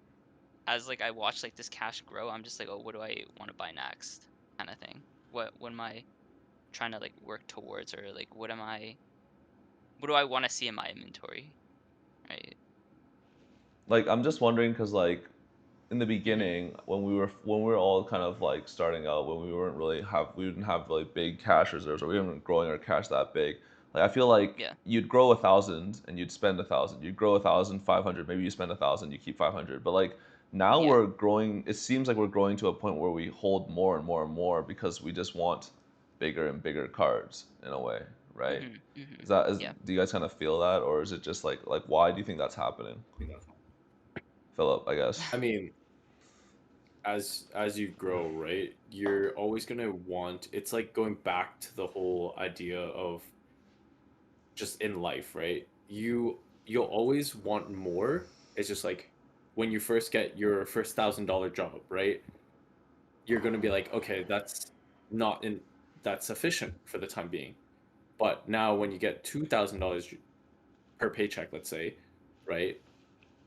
[SPEAKER 4] as like I watch like this cash grow, I'm just like, oh, what do I want to buy next, kind of thing. What am I trying to like work towards, or like what do I want to see in my inventory, right?
[SPEAKER 1] Like I'm just wondering because like in the
[SPEAKER 4] Mm-hmm.
[SPEAKER 1] beginning when we were all kind of like starting out when we didn't have really big cash reserves or we weren't growing our cash that big. Like I feel like
[SPEAKER 4] Yeah.
[SPEAKER 1] you'd grow 1,000 and you'd spend 1,000. You'd grow 1,500, maybe you spend 1,000, you keep 500. But like now
[SPEAKER 4] Yeah.
[SPEAKER 1] we're growing. It seems like we're growing to a point where we hold more and more and more because we just want bigger and bigger cards in a way, right?
[SPEAKER 4] Mm-hmm. Mm-hmm.
[SPEAKER 1] Is
[SPEAKER 4] Yeah.
[SPEAKER 1] do you guys kind of feel that, or is it just like why do you think that's happening, Philip? I guess.
[SPEAKER 3] I mean, as you grow, right, you're always gonna want. It's like going back to the whole idea of just in life, right? You'll always want more. It's just like when you first get your first $1,000 job, right? You're gonna be like, okay, not in that's sufficient for the time being. But now when you get $2,000 per paycheck, let's say, right?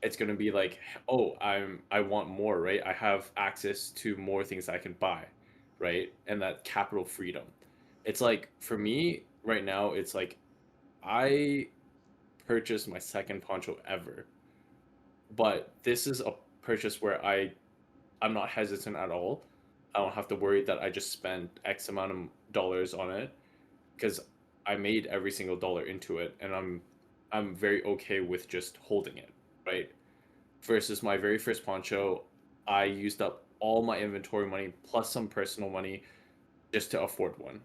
[SPEAKER 3] It's gonna be like, oh, I want more, right? I have access to more things I can buy, right? And that capital freedom. It's like for me right now, it's like I purchased my second poncho ever, but this is a purchase where I'm not hesitant at all. I don't have to worry that I just spent X amount of dollars on it because I made every single dollar into it, and I'm very okay with just holding it, right? Versus my very first poncho, I used up all my inventory money plus some personal money just to afford one.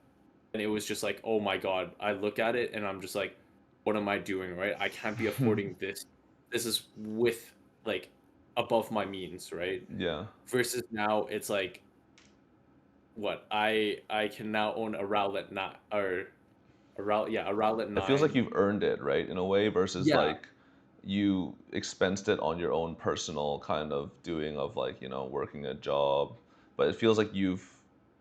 [SPEAKER 3] And it was just like, oh my god, I look at it and I'm just like, what am I doing, right? I can't be affording this. This is with like above my means, right?
[SPEAKER 1] Yeah.
[SPEAKER 3] Versus now it's like what I can now own a Rowlet not or a Rowlet
[SPEAKER 1] It feels like
[SPEAKER 3] 9.
[SPEAKER 1] you've earned it, right, in a way, versus
[SPEAKER 3] Yeah.
[SPEAKER 1] like you expensed it on your own personal kind of doing of like, working a job. But it feels like you've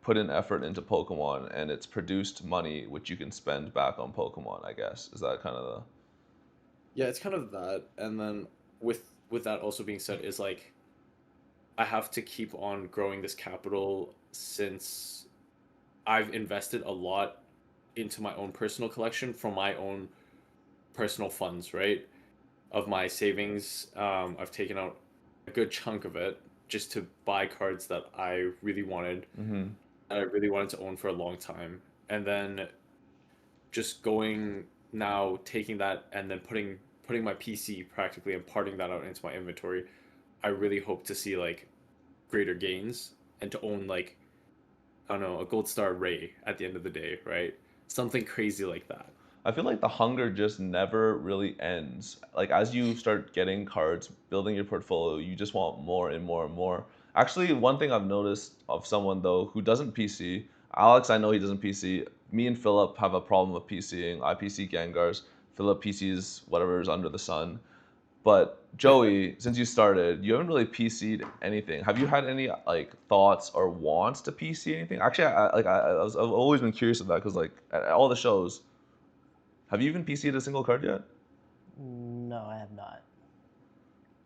[SPEAKER 1] put in effort into Pokemon and it's produced money which you can spend back on Pokemon, I guess. Is that kind of
[SPEAKER 3] Yeah, it's kind of that. And then with that also being said is like I have to keep on growing this capital since I've invested a lot into my own personal collection from my own personal funds, right? Of my savings, I've taken out a good chunk of it just to buy cards that I really wanted,
[SPEAKER 1] the Mm-hmm.
[SPEAKER 3] that I really wanted to own for a long time. And then just going now, taking that and then putting my PC practically and parting that out into my inventory. I really hope to see like greater gains and to own like I don't know, a gold star Ray at the end of the day, right? Something crazy like that.
[SPEAKER 1] I feel like the hunger just never really ends. Like as you start getting cards, building your portfolio, you just want more and more and more. Actually, one thing I've noticed of someone though who doesn't PC, Alex, I know he doesn't PC. Me and Philip have a problem with PCing. I PC Gengars. Philip PCs whatever is under the sun. But Joey, since you started, you haven't really PC'd anything. Have you had any like thoughts or wants to PC anything? Actually, I've always been curious of that because like at all the shows, have you even PC'd a single card yet?
[SPEAKER 2] No, I have not.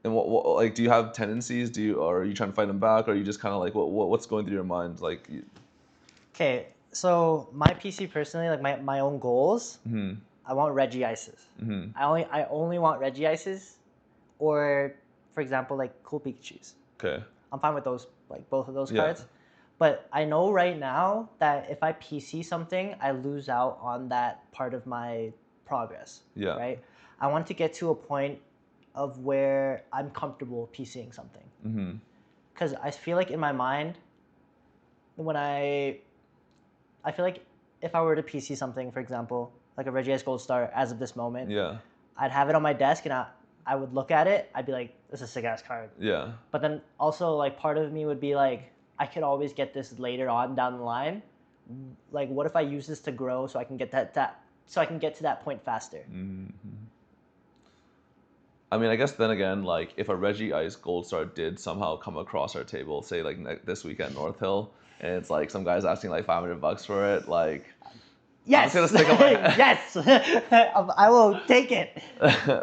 [SPEAKER 1] And what like do you have tendencies? Or are you trying to fight them back? Or are you just kind of like what's going through your mind? Like,
[SPEAKER 2] Okay, so my PC personally, like my own goals,
[SPEAKER 1] hmm
[SPEAKER 2] I want Regices.
[SPEAKER 1] hmm
[SPEAKER 2] I only want Regices, or for example, like Cool Pikachus.
[SPEAKER 1] okay,
[SPEAKER 2] I'm fine with those, like both of those
[SPEAKER 1] Yeah.
[SPEAKER 2] cards. But I know right now that if I PC something, I lose out on that part of my progress.
[SPEAKER 1] Yeah.
[SPEAKER 2] Right. I want to get to a point of where I'm comfortable PCing something.
[SPEAKER 1] hmm
[SPEAKER 2] Because I feel like in my mind, when I feel like if I were to PC something, for example, like a Regice Gold Star as of this moment,
[SPEAKER 1] yeah,
[SPEAKER 2] I'd have it on my desk and I would look at it. I'd be like, this is a sick ass card.
[SPEAKER 1] yeah,
[SPEAKER 2] But then also like part of me would be like, I could always get this later on down the line. Like, what if I use this to grow so I can get so I can get to that point faster?
[SPEAKER 1] hmm I mean, I guess then again, like if a Reggie Ice Gold Star did somehow come across our table, say like this week at North Hill, and it's like some guy's asking like $500 for it, like
[SPEAKER 2] Yes,
[SPEAKER 1] gonna stick up my head.
[SPEAKER 2] yes, I will take it.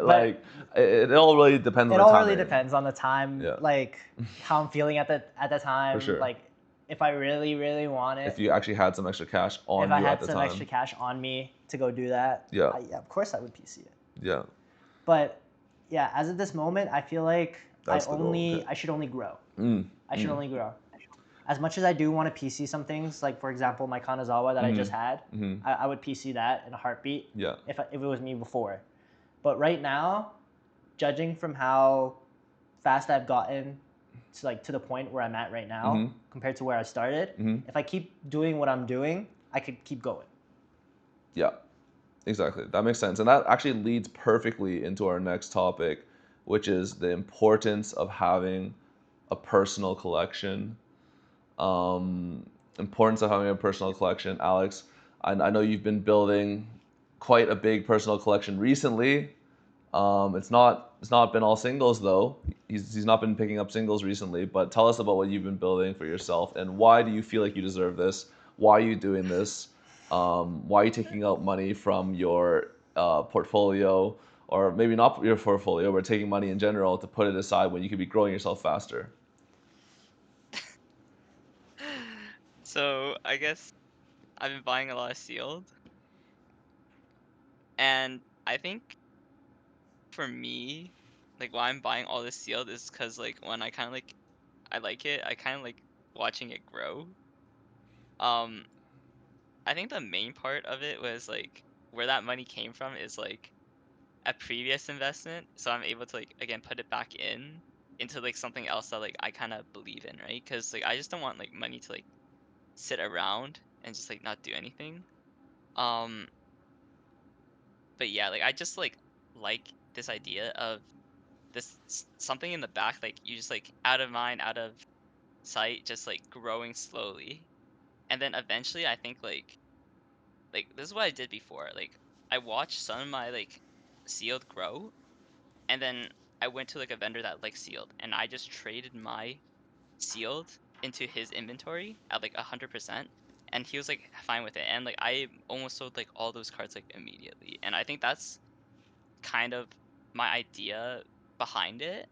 [SPEAKER 1] like it all really depends
[SPEAKER 2] It
[SPEAKER 1] on the
[SPEAKER 2] all
[SPEAKER 1] time.
[SPEAKER 2] really depends on the time,
[SPEAKER 1] Yeah.
[SPEAKER 2] like how I'm feeling at the time.
[SPEAKER 1] sure.
[SPEAKER 2] Like if I really, really want it,
[SPEAKER 1] If you actually had some extra cash on
[SPEAKER 2] if I
[SPEAKER 1] you
[SPEAKER 2] had
[SPEAKER 1] at the
[SPEAKER 2] some
[SPEAKER 1] time.
[SPEAKER 2] extra cash on me to go do that,
[SPEAKER 1] Yeah.
[SPEAKER 2] yeah, of course I would PC it.
[SPEAKER 1] Yeah.
[SPEAKER 2] But yeah, as of this moment, I feel like
[SPEAKER 1] That's the goal, okay.
[SPEAKER 2] I should only grow.
[SPEAKER 1] Mm.
[SPEAKER 2] I should only grow. As much as I do want to PC some things, like for example, my Kanazawa that I just had,
[SPEAKER 1] Mhm.
[SPEAKER 2] I would PC that in a heartbeat
[SPEAKER 1] Yeah.
[SPEAKER 2] if it was me before. But right now, judging from how fast I've gotten to the point where I'm at right now
[SPEAKER 1] Mhm.
[SPEAKER 2] compared to where I started,
[SPEAKER 1] Mhm.
[SPEAKER 2] if I keep doing what I'm doing, I could keep going.
[SPEAKER 1] Yeah, exactly. That makes sense. And that actually leads perfectly into our next topic, which is the importance of having a personal collection. Importance of having a personal collection. Alex, I know you've been building quite a big personal collection recently. It's not been all singles though. He's not been picking up singles recently. But tell us about what you've been building for yourself and why do you feel like you deserve this? Why are you doing this? Why are you taking out money from your portfolio, or maybe not your portfolio, but taking money in general to put it aside when you could be growing yourself faster?
[SPEAKER 4] So I guess I've been buying a lot of sealed, and I think for me, like why I'm buying all this sealed is because like when I kind of like I like it, I kind of like watching it grow. Um, I think the main part of it was like where that money came from is like a previous investment, so I'm able to like again put it back in. into like something else that like I kind of believe in, right? Because like I just don't want like money to like sit around and just like not do anything. Um, but yeah, like I just like this idea of something in the back, like you just like out of mind, out of sight, just like growing slowly, and then eventually I think like this is what I did before. Like I watched some of my like sealed grow, and then I went to like a vendor that like sealed, and I just traded my sealed into his inventory at like 100%, and he was like fine with it, and like I almost sold like all those cards like immediately, and I think that's kind of my idea behind it.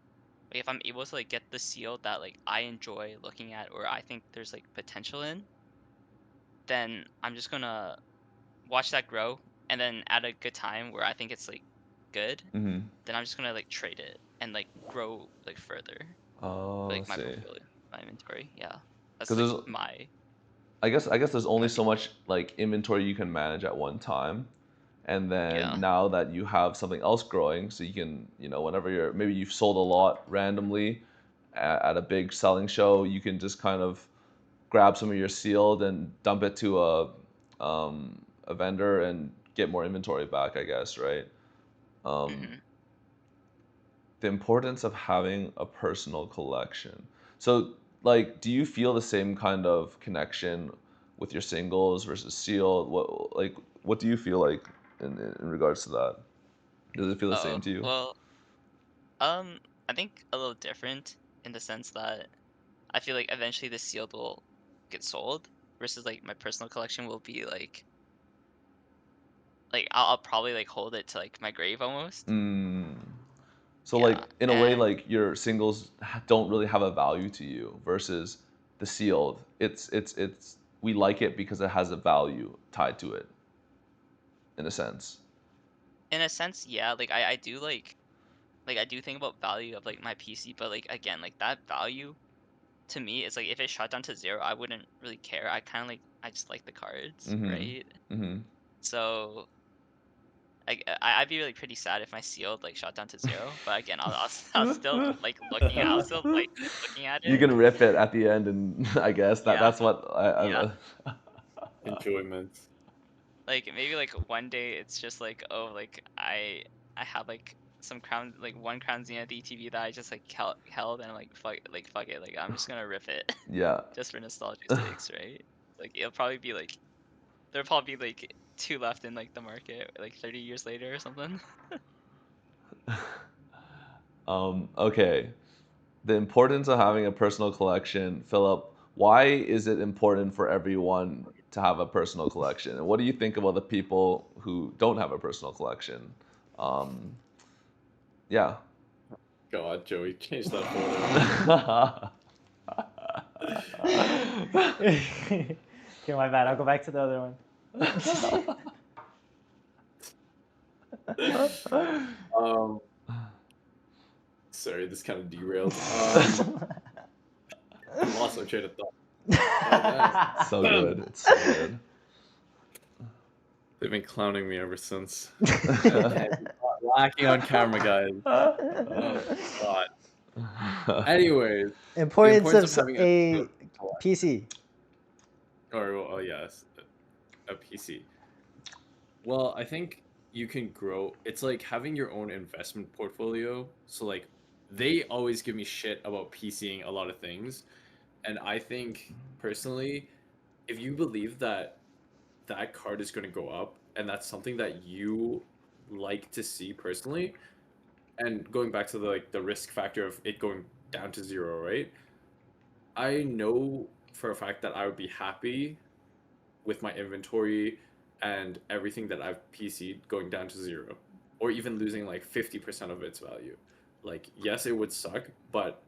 [SPEAKER 4] Like if I'm able to like get the sealed that like I enjoy looking at or I think there's like potential in, then I'm just gonna watch that grow, and then at a good time where I think it's like good,
[SPEAKER 1] Mm-hmm.
[SPEAKER 4] then I'm just gonna like trade it and like grow like further
[SPEAKER 1] Oh, I
[SPEAKER 4] like my
[SPEAKER 1] see.
[SPEAKER 4] portfolio, my inventory. Yeah,
[SPEAKER 1] Because
[SPEAKER 4] that's like
[SPEAKER 1] there's,
[SPEAKER 4] my
[SPEAKER 1] I guess there's only
[SPEAKER 4] my
[SPEAKER 1] so
[SPEAKER 4] opinion.
[SPEAKER 1] much like inventory you can manage at one time. And then
[SPEAKER 4] Yeah.
[SPEAKER 1] now that you have something else growing, so you can, whenever maybe you've sold a lot randomly at a big selling show, you can just kind of grab some of your sealed and dump it to a vendor and get more inventory back, I guess, right? Um,
[SPEAKER 4] Hmm.
[SPEAKER 1] the importance of having a personal collection. So, like, do you feel the same kind of connection with your singles versus sealed? What do you feel like in regards to that? Does it feel the
[SPEAKER 4] Oh
[SPEAKER 1] same to you?
[SPEAKER 4] well, I think a little different in the sense that I feel like eventually the sealed will get sold versus like my personal collection will be like I'll probably like hold it to like my grave almost.
[SPEAKER 1] Mm. So, like,
[SPEAKER 4] Yeah,
[SPEAKER 1] in a way,
[SPEAKER 4] and
[SPEAKER 1] like your singles don't really have a value to you versus the sealed. It's we like it because it has a value tied to it, in a sense.
[SPEAKER 4] in a sense, yeah, like I do like I do think about value of like my PC, but like again, like that value to me is like if it shot down to zero, I wouldn't really care. I kind of like I just like the cards,
[SPEAKER 1] Mm-hmm.
[SPEAKER 4] right?
[SPEAKER 1] Mm-hmm.
[SPEAKER 4] So I'd be really pretty sad if my sealed like shot down to zero. But again, I'll still like looking. I'll still like looking at
[SPEAKER 1] You
[SPEAKER 4] it.
[SPEAKER 1] can rip it at the end, and I guess
[SPEAKER 4] Yeah,
[SPEAKER 1] that's what
[SPEAKER 4] yeah.
[SPEAKER 3] Enjoyment.
[SPEAKER 4] Like maybe like one day it's just like oh like I have like some crown like one Crown Zenith ETV that I just like held and I'm like fuck it like I'm just gonna rip it
[SPEAKER 1] yeah.
[SPEAKER 4] just for nostalgia sakes, right? Like it'll probably be like there'll probably be like two left in like the market like 30 years later or something.
[SPEAKER 1] Okay. The importance of having a personal collection, Philip. Why is it important for everyone to have a personal collection? And what do you think about the people who don't have a personal collection? Um, yeah.
[SPEAKER 3] God, Joey, change that photo.
[SPEAKER 2] Okay, my bad. I'll go back to the other one.
[SPEAKER 3] um, sorry, this kind of derailed. Lost my train of thought.
[SPEAKER 1] So good. It's so good.
[SPEAKER 3] They've been clowning me ever since. Lacking on camera, guys. Oh, God. Anyways, the
[SPEAKER 2] Importance
[SPEAKER 3] importance
[SPEAKER 2] of
[SPEAKER 3] of having
[SPEAKER 2] a PC.
[SPEAKER 3] oh yes, a PC. Well, I think you can grow. It's like having your own investment portfolio. So like they always give me shit about PCing a lot of things, and I think personally, if you believe that that card is going to go up and that's something that you like to see personally, and going back to the like the risk factor of it going down to zero, right? I know for a fact that I would be happy with my inventory and everything that I've PC'd going down to zero, or even losing like 50% of its value. Like, yes, it would suck, but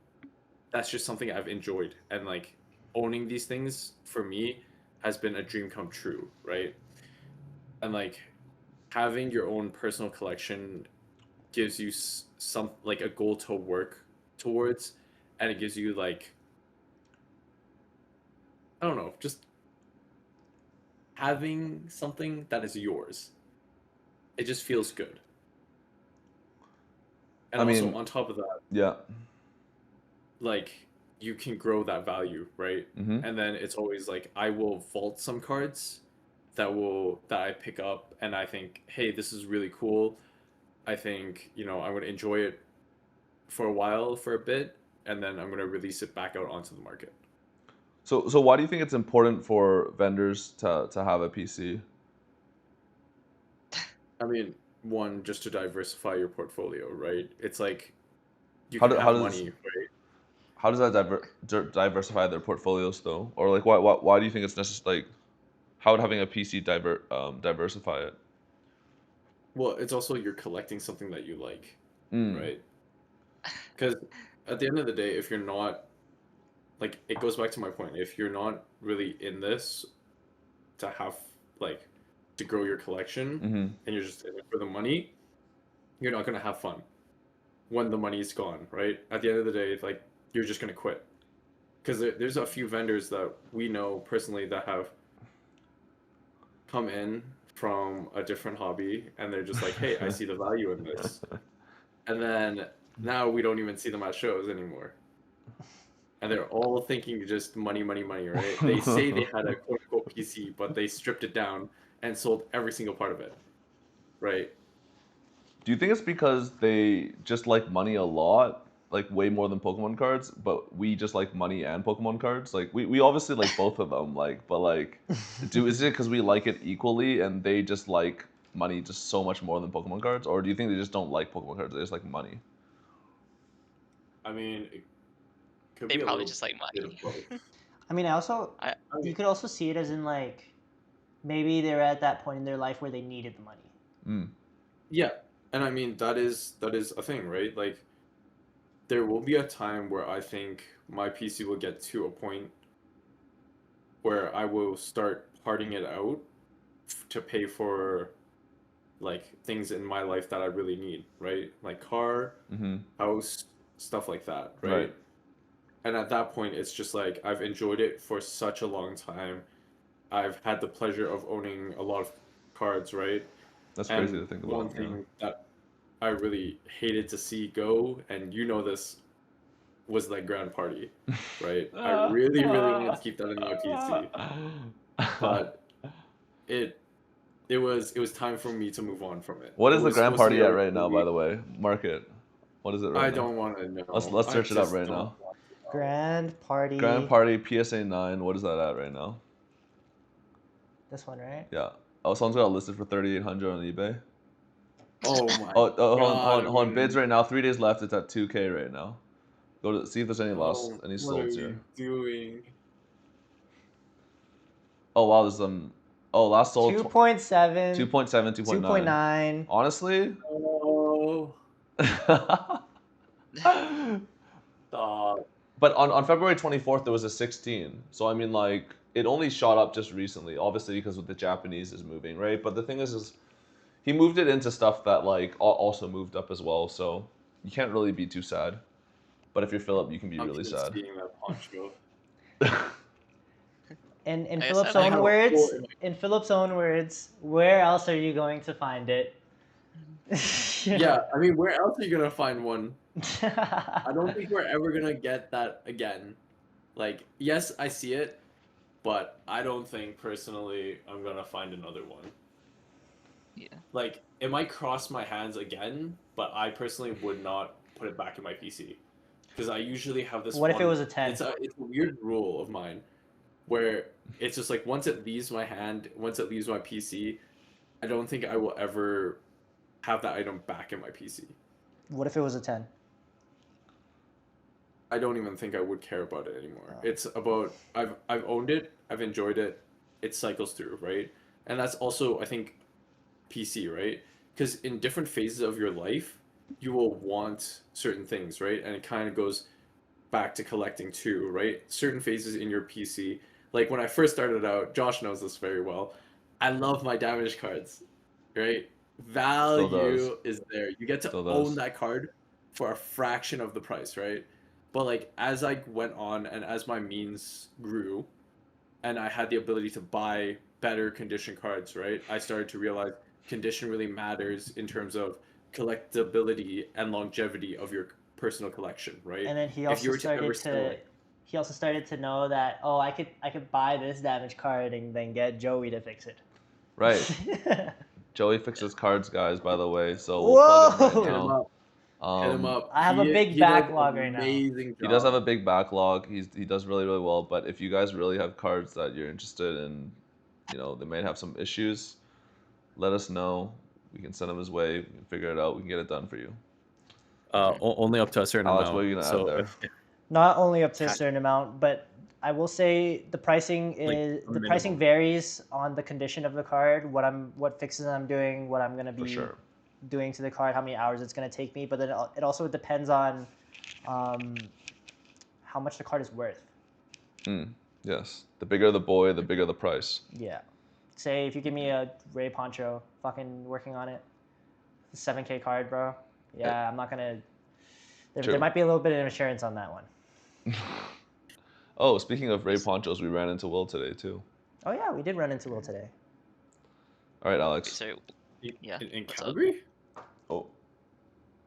[SPEAKER 3] that's just something I've enjoyed. And like owning these things for me has been a dream come true, right? And like having your own personal collection gives you some like a goal to work towards, and it gives you like, I don't know, just having something that is yours. It just feels good. And
[SPEAKER 1] I
[SPEAKER 3] also
[SPEAKER 1] mean,
[SPEAKER 3] on top of that,
[SPEAKER 1] yeah.
[SPEAKER 3] like you can grow that value, right?
[SPEAKER 1] Mm-hmm.
[SPEAKER 3] And then it's always like I will vault some cards that I pick up and I think, hey, this is really cool. I think, I'm gonna enjoy it for a while, for a bit, and then I'm gonna release it back out onto the market.
[SPEAKER 1] So why do you think it's important for vendors to have a PC?
[SPEAKER 3] I mean, one, just to diversify your portfolio, right? It's like you
[SPEAKER 1] How
[SPEAKER 3] can
[SPEAKER 1] do, how
[SPEAKER 3] have
[SPEAKER 1] does
[SPEAKER 3] money, right?
[SPEAKER 1] how does that diversify their portfolios though? Or like why do you think it's necessary? Like how would having a PC diversify it?
[SPEAKER 3] Well, it's also you're collecting something that you like,
[SPEAKER 1] Mm.
[SPEAKER 3] right? Because at the end of the day, if you're not like, it goes back to my point. If you're not really in this to have like to grow your collection,
[SPEAKER 1] Mm-hmm.
[SPEAKER 3] and you're just in it for the money, you're not gonna have fun when the money's gone, right? At the end of the day, it's like you're just gonna quit. Because there's a few vendors that we know personally that have come in from a different hobby, and they're just like, "Hey, I see the value in this," and then now we don't even see them at shows anymore. And they're all thinking just money, money, money, right? They say they had a quote unquote PC, but they stripped it down and sold every single part of it, right?
[SPEAKER 1] Do you think it's because they just like money a lot, like way more than Pokemon cards, but we just like money and Pokemon cards? Like we obviously like both of them, like but like is it because we like it equally and they just like money just so much more than Pokemon cards, or do you think they just don't like Pokemon cards? They just like money.
[SPEAKER 3] I mean, it could
[SPEAKER 4] They
[SPEAKER 3] be a
[SPEAKER 4] probably
[SPEAKER 3] little
[SPEAKER 4] just like
[SPEAKER 3] bit
[SPEAKER 4] money.
[SPEAKER 3] of both.
[SPEAKER 2] I mean, I also
[SPEAKER 4] I
[SPEAKER 3] I
[SPEAKER 2] you
[SPEAKER 3] mean,
[SPEAKER 2] could also see it as in like maybe they're at that point in their life where they needed the money.
[SPEAKER 1] Mm.
[SPEAKER 3] yeah, and I mean that is a thing, right? Like there will be a time where I think my PC will get to a point where I will start parting it out to pay for like things in my life that I really need, right? Like car,
[SPEAKER 1] Mm-hmm.
[SPEAKER 3] house, stuff like that,
[SPEAKER 1] Right.
[SPEAKER 3] right? And at that point, it's just like I've enjoyed it for such a long time. I've had the pleasure of owning a lot of cards, right?
[SPEAKER 1] That's crazy
[SPEAKER 3] And
[SPEAKER 1] to think
[SPEAKER 3] one
[SPEAKER 1] about. Yeah.
[SPEAKER 3] thing that I really hated to see go, and you know this, was like Grand Party, right? I really, really wanted to keep that in my PC, but it it was time for me to move on from it.
[SPEAKER 1] What
[SPEAKER 3] It
[SPEAKER 1] is the
[SPEAKER 3] was
[SPEAKER 1] grand
[SPEAKER 3] supposed to be
[SPEAKER 1] party
[SPEAKER 3] a
[SPEAKER 1] at right now, by
[SPEAKER 3] really.
[SPEAKER 1] the way? Market. What is it right
[SPEAKER 3] I
[SPEAKER 1] now?
[SPEAKER 3] don't want to
[SPEAKER 1] Let's
[SPEAKER 3] know.
[SPEAKER 1] let's
[SPEAKER 3] I
[SPEAKER 1] search it up
[SPEAKER 3] just
[SPEAKER 1] right
[SPEAKER 3] don't
[SPEAKER 1] now.
[SPEAKER 3] want to know.
[SPEAKER 2] Grand
[SPEAKER 1] Grand
[SPEAKER 2] Party.
[SPEAKER 1] Party PSA 9. What is that at right now?
[SPEAKER 2] This one, right?
[SPEAKER 1] Yeah. Oh, someone's got it listed for 3,800 on eBay.
[SPEAKER 3] Oh my
[SPEAKER 1] Hold
[SPEAKER 3] God,
[SPEAKER 1] on,
[SPEAKER 3] I'm
[SPEAKER 1] hold on. Bids
[SPEAKER 3] gonna.
[SPEAKER 1] right now. 3 days left. It's at 2K right now. Go to see if there's any
[SPEAKER 3] Oh,
[SPEAKER 1] any
[SPEAKER 3] what are
[SPEAKER 1] solds
[SPEAKER 3] we
[SPEAKER 1] here.
[SPEAKER 3] doing?
[SPEAKER 1] Oh wow, there's some. Oh, last sold
[SPEAKER 2] 2.7,
[SPEAKER 1] 2.7, 2.9.
[SPEAKER 2] 2.9.
[SPEAKER 1] Honestly.
[SPEAKER 3] Oh, stop.
[SPEAKER 1] But on February 24th there was a 16. So I mean like it only shot up just recently, obviously because with the Japanese is moving, right? But the thing is he moved it into stuff that like also moved up as well, so you can't really be too sad. But if you're Philip, you can be
[SPEAKER 3] I'm
[SPEAKER 1] really
[SPEAKER 3] just
[SPEAKER 1] sad.
[SPEAKER 3] seeing that poncho.
[SPEAKER 2] In
[SPEAKER 4] I guess
[SPEAKER 2] Philip's
[SPEAKER 4] I
[SPEAKER 3] I
[SPEAKER 4] like.
[SPEAKER 3] have
[SPEAKER 2] own
[SPEAKER 3] a hole
[SPEAKER 2] words,
[SPEAKER 3] in my.
[SPEAKER 2] in Philip's own words, where else are you going to find it?
[SPEAKER 3] Yeah, I mean, where else are you gonna find one? I don't think we're ever gonna get that again. Like, yes, I see it, but I don't think personally I'm gonna find another one.
[SPEAKER 4] Yeah.
[SPEAKER 3] Like, it might cross my hands again, but I personally would not put it back in my PC because I usually have this
[SPEAKER 2] What if it
[SPEAKER 3] one.
[SPEAKER 2] was a 10?
[SPEAKER 3] It's a weird rule of mine where it's just like once it leaves my hand, once it leaves my PC, I don't think I will ever have that item back in my PC.
[SPEAKER 2] What if it was a 10?
[SPEAKER 3] I don't even think I would care about it anymore.
[SPEAKER 2] Oh.
[SPEAKER 3] It's about I've owned it, I've enjoyed it, it cycles through, right? And that's also I think PC, right? Because in different phases of your life, you will want certain things, right? And it kind of goes back to collecting too, right? Certain phases in your PC, like when I first started out, Josh knows this very well. I love my damage cards, right?
[SPEAKER 1] Still does.
[SPEAKER 3] Value is there. You get to
[SPEAKER 1] Still
[SPEAKER 3] own
[SPEAKER 1] does.
[SPEAKER 3] that card for a fraction of the price, right? But like as I went on and as my means grew and I had the ability to buy better condition cards, right? I started to realize condition really matters in terms of collectability and longevity of your personal collection, right?
[SPEAKER 2] And then he
[SPEAKER 3] If you
[SPEAKER 2] also
[SPEAKER 3] were to ever
[SPEAKER 2] started
[SPEAKER 3] sell
[SPEAKER 2] to
[SPEAKER 3] it,
[SPEAKER 2] he also started to know that, oh, I could buy this damaged card and then get Joey to fix it.
[SPEAKER 1] Right. Joey fixes cards, guys, by the way, so we'll plug him right
[SPEAKER 2] Whoa!
[SPEAKER 3] hit him
[SPEAKER 1] now.
[SPEAKER 3] up. Hit him up.
[SPEAKER 2] I have a big
[SPEAKER 3] he does
[SPEAKER 2] backlog
[SPEAKER 3] an
[SPEAKER 2] right now.
[SPEAKER 3] amazing job.
[SPEAKER 1] He does have a big backlog. He does really, really well. But if you guys really have cards that you're interested in, you know, they might have some issues, let us know. We can send them his way. We can figure it out. We can get it done for you.
[SPEAKER 3] Only up to a certain
[SPEAKER 1] Alex,
[SPEAKER 3] amount.
[SPEAKER 1] what are you gonna add
[SPEAKER 3] So
[SPEAKER 1] there?
[SPEAKER 3] if
[SPEAKER 2] Not only up to a
[SPEAKER 3] Cash-
[SPEAKER 2] certain amount, but I will say the pricing is
[SPEAKER 3] a
[SPEAKER 2] the pricing
[SPEAKER 3] minimum.
[SPEAKER 2] varies on the condition of the card, what fixes I'm doing, what I'm gonna
[SPEAKER 1] For
[SPEAKER 2] be
[SPEAKER 1] sure.
[SPEAKER 2] doing to the card, how many hours it's gonna take me. But then it also depends on how much the card is worth.
[SPEAKER 1] Yes. The bigger the boy, the bigger the price.
[SPEAKER 2] Yeah. Say if you give me a Ray Poncho, fucking working on it, 7K card, bro. Yeah, I'm not gonna. There
[SPEAKER 1] True.
[SPEAKER 2] might be a little bit of insurance on that one.
[SPEAKER 1] Oh, speaking of Ray Ponchos, we ran into Will today too.
[SPEAKER 2] Oh yeah, we did run into Will today.
[SPEAKER 1] All right,
[SPEAKER 4] Wait,
[SPEAKER 1] Alex.
[SPEAKER 4] sorry. Yeah.
[SPEAKER 3] in
[SPEAKER 4] what's up?
[SPEAKER 3] Calgary.
[SPEAKER 1] Oh,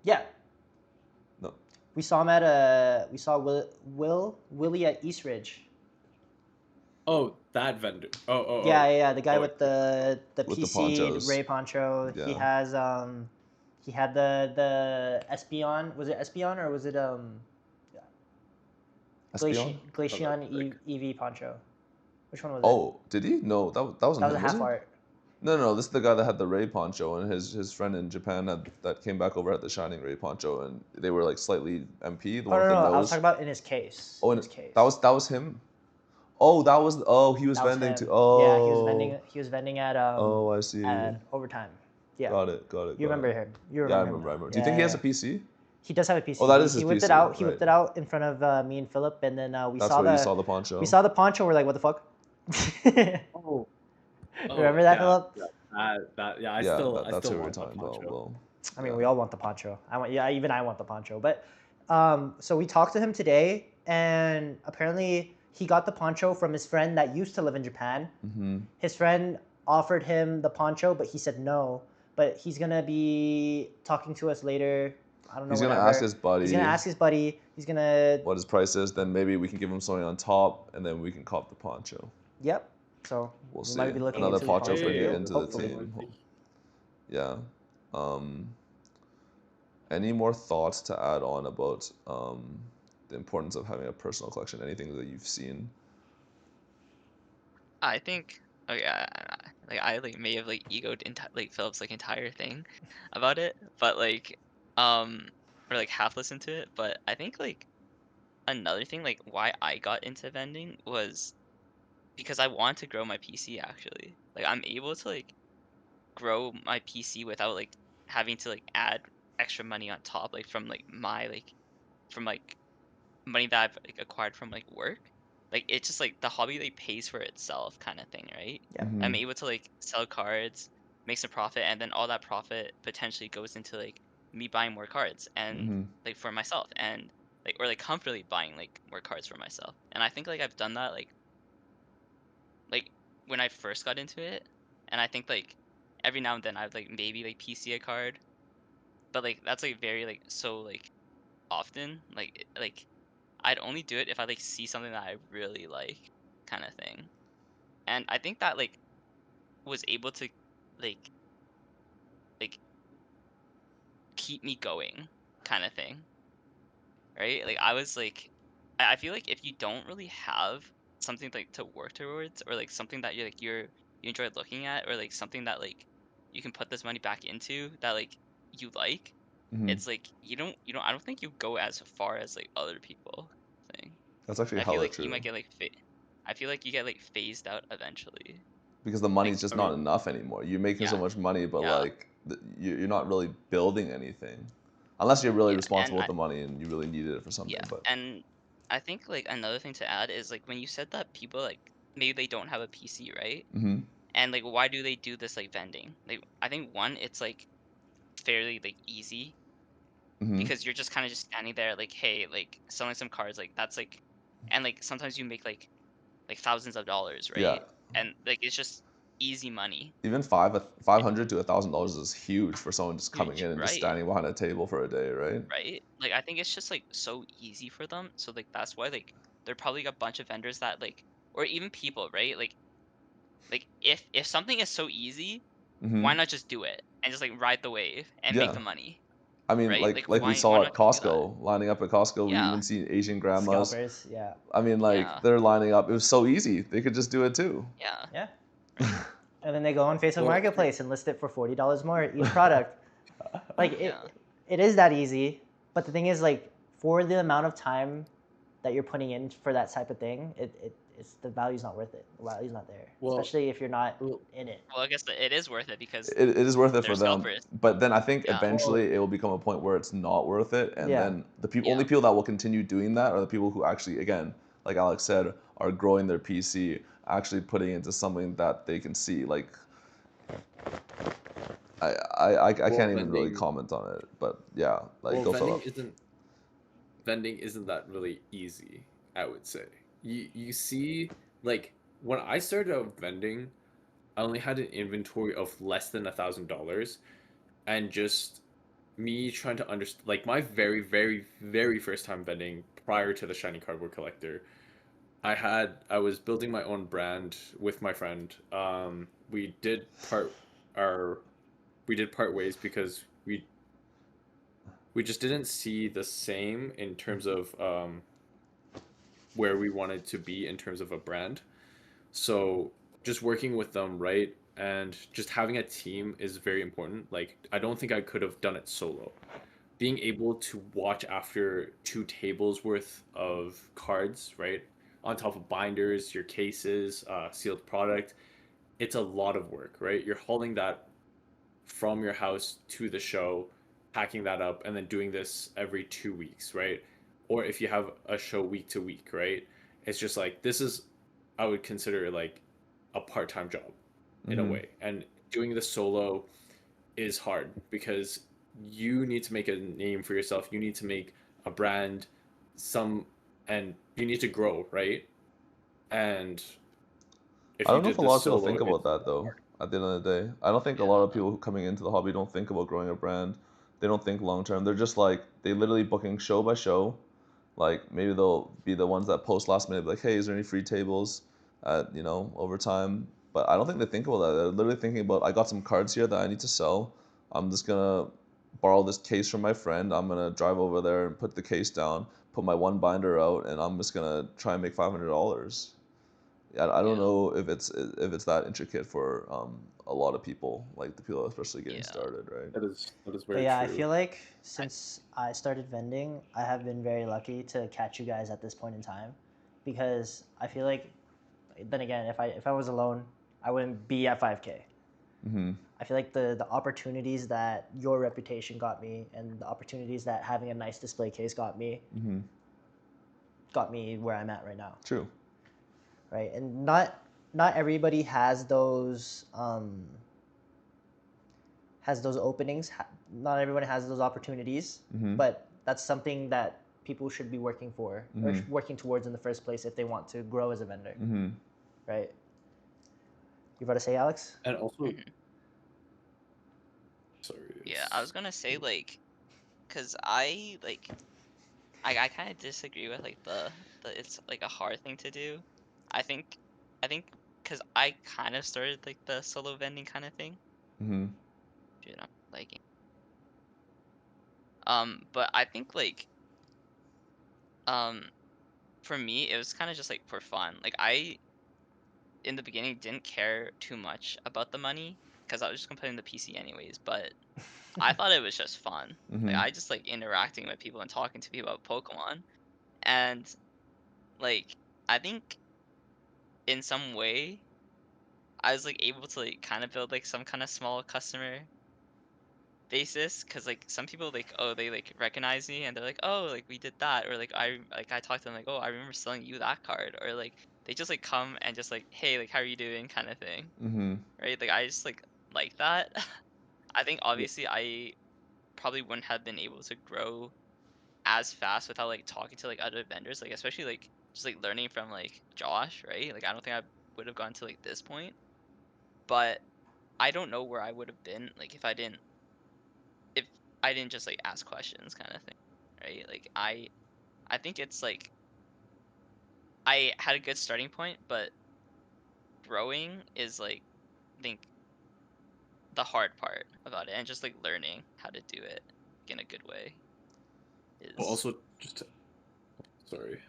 [SPEAKER 2] Yeah.
[SPEAKER 1] no.
[SPEAKER 2] We saw him we saw Willie at East Ridge.
[SPEAKER 3] Oh, that vendor. Oh.
[SPEAKER 2] Yeah, the guy
[SPEAKER 3] Oh,
[SPEAKER 2] with the
[SPEAKER 1] With the
[SPEAKER 2] PC
[SPEAKER 1] ponchos.
[SPEAKER 2] Ray Poncho. He
[SPEAKER 1] Yeah.
[SPEAKER 2] has he had the Espeon. Was it Espeon or was it
[SPEAKER 1] Espeon?
[SPEAKER 2] Glaceon EV Poncho? Which one was it?
[SPEAKER 1] Oh, did he? No, that wasn't
[SPEAKER 2] That was a
[SPEAKER 1] him,
[SPEAKER 2] half
[SPEAKER 1] was it?
[SPEAKER 2] art.
[SPEAKER 1] No, this is the guy that had the Ray Poncho, and his friend in Japan that came back over at the Shining Ray Poncho, and they were like slightly MP, the
[SPEAKER 2] Oh
[SPEAKER 1] one
[SPEAKER 2] no,
[SPEAKER 1] with
[SPEAKER 2] no,
[SPEAKER 1] the
[SPEAKER 2] I was
[SPEAKER 1] nose.
[SPEAKER 2] talking about in his case.
[SPEAKER 1] Oh,
[SPEAKER 2] in
[SPEAKER 1] and
[SPEAKER 2] his case.
[SPEAKER 1] that was him. He was
[SPEAKER 2] That was
[SPEAKER 1] vending
[SPEAKER 2] him.
[SPEAKER 1] too. Oh,
[SPEAKER 2] Yeah, he was vending at
[SPEAKER 1] Oh, I see.
[SPEAKER 2] at Overtime. Yeah.
[SPEAKER 1] Got it.
[SPEAKER 2] You remember him. You
[SPEAKER 1] Yeah, I
[SPEAKER 2] remember him.
[SPEAKER 1] remember.
[SPEAKER 2] now.
[SPEAKER 1] Do you think he
[SPEAKER 2] Yeah,
[SPEAKER 1] has a PC?
[SPEAKER 2] He does have a PC.
[SPEAKER 1] Oh, that is
[SPEAKER 2] he
[SPEAKER 1] his
[SPEAKER 2] whipped it
[SPEAKER 1] PC,
[SPEAKER 2] out. He whipped
[SPEAKER 1] right.
[SPEAKER 2] it out in front of me and Philip, and then we
[SPEAKER 1] That's
[SPEAKER 2] saw
[SPEAKER 1] where
[SPEAKER 2] the
[SPEAKER 1] you saw the poncho.
[SPEAKER 2] we saw the poncho. We're like, what the fuck?
[SPEAKER 3] Oh.
[SPEAKER 2] Remember that, Philip?
[SPEAKER 3] I
[SPEAKER 1] that's
[SPEAKER 3] still
[SPEAKER 1] what we were
[SPEAKER 3] want that
[SPEAKER 1] talking about.
[SPEAKER 3] poncho.
[SPEAKER 1] Well,
[SPEAKER 2] I mean,
[SPEAKER 1] yeah.
[SPEAKER 2] we all want the poncho. Even I want the poncho. But so we talked to him today, and apparently he got the poncho from his friend that used to live in Japan.
[SPEAKER 1] Mm-hmm.
[SPEAKER 2] His friend offered him the poncho, but he said no. But he's gonna be talking to us later. I don't know.
[SPEAKER 1] He's gonna
[SPEAKER 2] whenever.
[SPEAKER 1] ask his buddy.
[SPEAKER 2] He's gonna ask his buddy. He's gonna.
[SPEAKER 1] what his price is. Then maybe we can give him something on top, and then we can cop the poncho.
[SPEAKER 2] Yep. So
[SPEAKER 1] We'll
[SPEAKER 2] we
[SPEAKER 1] see.
[SPEAKER 2] might be looking
[SPEAKER 1] Another
[SPEAKER 2] into the
[SPEAKER 1] poncho for you
[SPEAKER 3] Yeah,
[SPEAKER 1] into the
[SPEAKER 3] hopefully.
[SPEAKER 1] team. Yeah. Any more thoughts to add on about the importance of having a personal collection? Anything that you've seen?
[SPEAKER 4] I think okay, I like may have like egoed like Philip's like entire thing about it, but like or like half listened to it, but I think like another thing like why I got into vending was because I want to grow my PC actually. Like I'm able to like grow my PC without like having to like add extra money on top like from like my like from like money that I've like acquired from like work. Like it's just like the hobby like pays for itself kind of thing, right?
[SPEAKER 2] Yeah.
[SPEAKER 1] Mhm.
[SPEAKER 4] I'm able to like sell cards, make some profit, and then all that profit potentially goes into like me buying more cards and
[SPEAKER 1] Mhm.
[SPEAKER 4] like for myself and like or like comfortably buying like more cards for myself. And I think like I've done that like when I first got into it, and I think like every now and then I'd like maybe like PC a card, but like that's like very like so like often like I'd only do it if I like see something that I really like kind of thing. And I think that like was able to like like keep me going kind of thing. Right? Like I was like I feel like if you don't really have something like to work towards or like something that you enjoy looking at or like something that like you can put this money back into that like you like,
[SPEAKER 1] Mhm.
[SPEAKER 4] it's like you don't I don't think you go as far as like other people thing.
[SPEAKER 1] That's actually
[SPEAKER 4] I feel
[SPEAKER 1] hella
[SPEAKER 4] like
[SPEAKER 1] true.
[SPEAKER 4] you might get like I feel like you get like phased out eventually.
[SPEAKER 1] Because the money's just
[SPEAKER 3] I
[SPEAKER 1] not
[SPEAKER 3] mean-
[SPEAKER 1] enough anymore. You're making so
[SPEAKER 4] Yeah.
[SPEAKER 1] much money, but
[SPEAKER 4] Yeah.
[SPEAKER 1] like you're not really building anything, unless you're really
[SPEAKER 4] Yeah,
[SPEAKER 1] responsible
[SPEAKER 4] and
[SPEAKER 1] with the money and you really needed it for something.
[SPEAKER 4] Yeah,
[SPEAKER 1] But
[SPEAKER 4] and I think like another thing to add is like when you said that people like maybe they don't have a PC, right?
[SPEAKER 1] Mhm.
[SPEAKER 4] And like why do they do this like vending? Like I think one, it's like fairly like easy
[SPEAKER 1] Mhm.
[SPEAKER 4] because you're just kind of just standing there like, hey, like selling some cards, like that's like, and like sometimes you make like thousands of dollars,
[SPEAKER 1] Yeah.
[SPEAKER 4] right? And like it's just easy money.
[SPEAKER 1] Even 500 to $1,000 is huge for someone just coming
[SPEAKER 4] Huge,
[SPEAKER 1] in and just
[SPEAKER 4] right?
[SPEAKER 1] standing behind a table for a day, right?
[SPEAKER 4] Right? Like I think it's just like so easy for them. So like that's why like they're probably a bunch of vendors that like or even people, right? Like if something is so easy, why
[SPEAKER 1] Hmm.
[SPEAKER 4] not just do it and just like ride the wave and make
[SPEAKER 1] Yeah.
[SPEAKER 4] the money,
[SPEAKER 1] I mean,
[SPEAKER 4] right? Like
[SPEAKER 1] like we
[SPEAKER 4] why
[SPEAKER 1] saw at
[SPEAKER 4] not just do that?
[SPEAKER 1] Costco, lining up at Costco. We
[SPEAKER 4] Yeah.
[SPEAKER 1] even see Asian grandmas.
[SPEAKER 2] Scalpers, yeah,
[SPEAKER 1] I mean, like
[SPEAKER 4] Yeah.
[SPEAKER 1] they're lining up. It was so easy. They could just do it too.
[SPEAKER 4] Yeah.
[SPEAKER 2] yeah.
[SPEAKER 4] Right?
[SPEAKER 2] And then they go on Facebook
[SPEAKER 3] Well,
[SPEAKER 2] Marketplace and list it for $40 more each product. Like
[SPEAKER 4] Yeah.
[SPEAKER 2] it is that easy. But the thing is, like, for the amount of time that you're putting in for that type of thing, it's the value's not worth it. The value's not there,
[SPEAKER 3] well,
[SPEAKER 2] especially if you're not
[SPEAKER 3] well,
[SPEAKER 2] in it.
[SPEAKER 4] Well, I guess that it is worth it because
[SPEAKER 1] It is worth it
[SPEAKER 4] they're
[SPEAKER 1] for them,
[SPEAKER 4] scalpers.
[SPEAKER 1] but then I think
[SPEAKER 4] Yeah.
[SPEAKER 1] eventually it will become a point where it's not worth it, and
[SPEAKER 2] Yeah.
[SPEAKER 1] then the people
[SPEAKER 4] Yeah.
[SPEAKER 1] only people that will continue doing that are the people who actually, again, like Alex said, are growing their PC, actually putting into something that they can see. Like I
[SPEAKER 3] well,
[SPEAKER 1] can't even really comment on it, but yeah, like
[SPEAKER 3] well,
[SPEAKER 1] go Philip.
[SPEAKER 3] vending isn't that really easy, I would say. You see, like when I started out vending, I only had an inventory of less than $1,000, and just me trying to understand, like my very, very, very first time vending prior to the shiny cardboard collector. I was building my own brand with my friend. We did our we did part ways because we just didn't see the same in terms of where we wanted to be in terms of a brand. So just working with them, right? And just having a team is very important. Like I don't think I could have done it solo. Being able to watch after 2 tables worth of cards, right? On top of binders, your cases, sealed product, it's a lot of work, right? You're hauling that from your house to the show, packing that up, and then doing this every 2 weeks, right? Or if you have a show week to week, right? It's just like this is, I would consider like a part time job in a
[SPEAKER 1] Hmm.
[SPEAKER 3] way. And doing this solo is hard because you need to make a name for yourself. You need to make a brand, some, and you need to grow, right? And if
[SPEAKER 1] I
[SPEAKER 3] you
[SPEAKER 1] don't know if
[SPEAKER 3] did
[SPEAKER 1] a lot
[SPEAKER 3] this
[SPEAKER 1] of people
[SPEAKER 3] solo,
[SPEAKER 1] think about
[SPEAKER 3] it's
[SPEAKER 1] that though. At the end of the day, I don't think a lot
[SPEAKER 4] Yeah.
[SPEAKER 1] of people coming into the hobby don't think about growing a brand. They don't think long term. They're just like they literally booking show by show. Like maybe they'll be the ones that post last minute, like, hey, is there any free tables at over time? But I don't think they think about that. They're literally thinking about I got some cards here that I need to sell. I'm just gonna borrow this case from my friend. I'm gonna drive over there and put the case down, put my one binder out, and I'm just gonna try and make $500. I don't
[SPEAKER 4] Yeah.
[SPEAKER 1] know if it's that intricate for a lot of people, like the people especially getting
[SPEAKER 4] Yeah.
[SPEAKER 1] started, right?
[SPEAKER 3] that is
[SPEAKER 2] But
[SPEAKER 3] very
[SPEAKER 2] yeah, I
[SPEAKER 3] true.
[SPEAKER 2] feel like since I started vending, I have been very lucky to catch you guys at this point in time, because I feel like, then again, if I was alone, I wouldn't be at 5K.
[SPEAKER 1] Mm-hmm.
[SPEAKER 2] I feel like the opportunities that your reputation got me, and the opportunities that having a nice display case
[SPEAKER 1] Mm-hmm.
[SPEAKER 2] got me where I'm at right now,
[SPEAKER 1] True.
[SPEAKER 2] right? And not everybody has those openings. Not everyone has those opportunities,
[SPEAKER 1] Mm-hmm.
[SPEAKER 2] but that's something that people should be working for, or
[SPEAKER 1] Mhm.
[SPEAKER 2] working towards in the first place if they want to grow as a vendor,
[SPEAKER 1] Mm-hmm.
[SPEAKER 2] right? You about to say, Alex?
[SPEAKER 3] And also,
[SPEAKER 4] Mhm.
[SPEAKER 3] sorry.
[SPEAKER 4] Yeah. I was gonna say like, cause I like, I kind of disagree with like the it's like a hard thing to do. I think, I think, cause I kind of started like the solo vending kind of thing.
[SPEAKER 1] Mm-hmm.
[SPEAKER 4] Dude, I'm liking. But I think like, um, for me, it was kind of just like for fun. Like I in the beginning didn't care too much about the money because I was just gonna put in the PC anyways. But I thought it was just fun. Like
[SPEAKER 1] Mm-hmm.
[SPEAKER 4] I just like interacting with people and talking to people about Pokemon, and like I think in some way I was like able to like kind of build like some kind of small customer basis because like some people like oh they like recognize me and they're like oh like we did that or like I talked to them like oh I remember selling you that card or like they just like come and just like hey like how are you doing kind of thing,
[SPEAKER 1] Mm-hmm.
[SPEAKER 4] right? Like I just like that. I think obviously I probably wouldn't have been able to grow as fast without like talking to like other vendors, like especially like just like learning from like Josh, right? Like I don't think I would have gone to like this point. but I don't know where I would have been like if I didn't just like ask questions kind of thing, right? Like I think it's like I had a good starting point, but growing is like I think the hard part about it, and just like learning how to do it in a good way
[SPEAKER 3] Well,
[SPEAKER 4] is
[SPEAKER 3] also, sorry,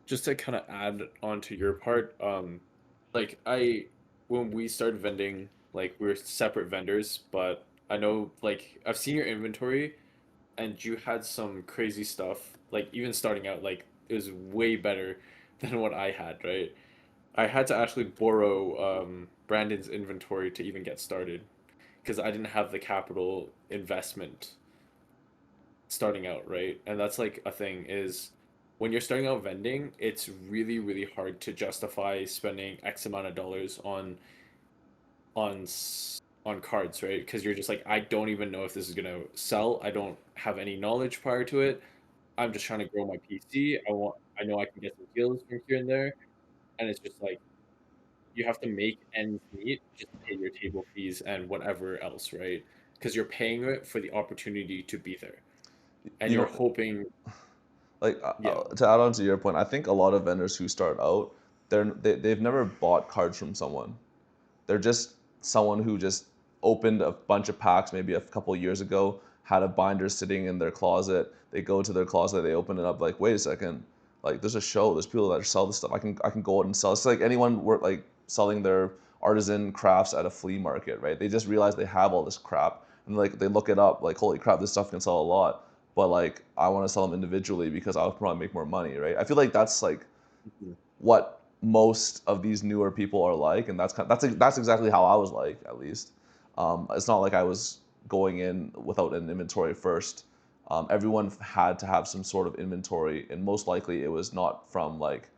[SPEAKER 3] just to kind of add on to your part, like when we started vending, like we were separate vendors, but I know like I've seen your inventory, and you had some crazy stuff. Like even starting out, like it was way better than what I had, right? I had to actually borrow Brandon's inventory to even get started because I didn't have the capital investment starting out, right? And that's like a thing is when you're starting out vending, it's really, really hard to justify spending X amount of dollars on on cards, right? Because you're just like, I don't even know if this is gonna sell. I don't have any knowledge prior to it. I'm just trying to grow my PC. I know I can get some deals from here and there, and it's just like you have to make ends meet just to pay your table fees and whatever else, right? Because you're paying it for the opportunity to be there, and
[SPEAKER 1] You
[SPEAKER 3] you're
[SPEAKER 1] know,
[SPEAKER 3] hoping,
[SPEAKER 1] like
[SPEAKER 3] yeah.
[SPEAKER 1] to add on to your point, I think a lot of vendors who start out, they've never bought cards from someone. They're just someone who just opened a bunch of packs maybe a couple of years ago, had a binder sitting in their closet. They go to their closet, they open it up, like, wait a second, like there's a show, there's people that sell this stuff. I can go out and sell. It's like anyone work like selling their artisan crafts at a flea market, right? They just realize they have all this crap and like they look it up, like holy crap, this stuff can sell a lot. But like I want to sell them individually because I'll probably make more money, right? I feel like that's like
[SPEAKER 3] Mhm.
[SPEAKER 1] what most of these newer people are like, and that's exactly how I was like, at least. It's not like I was going in without an inventory first. Everyone had to have some sort of inventory, and most likely it was not from like,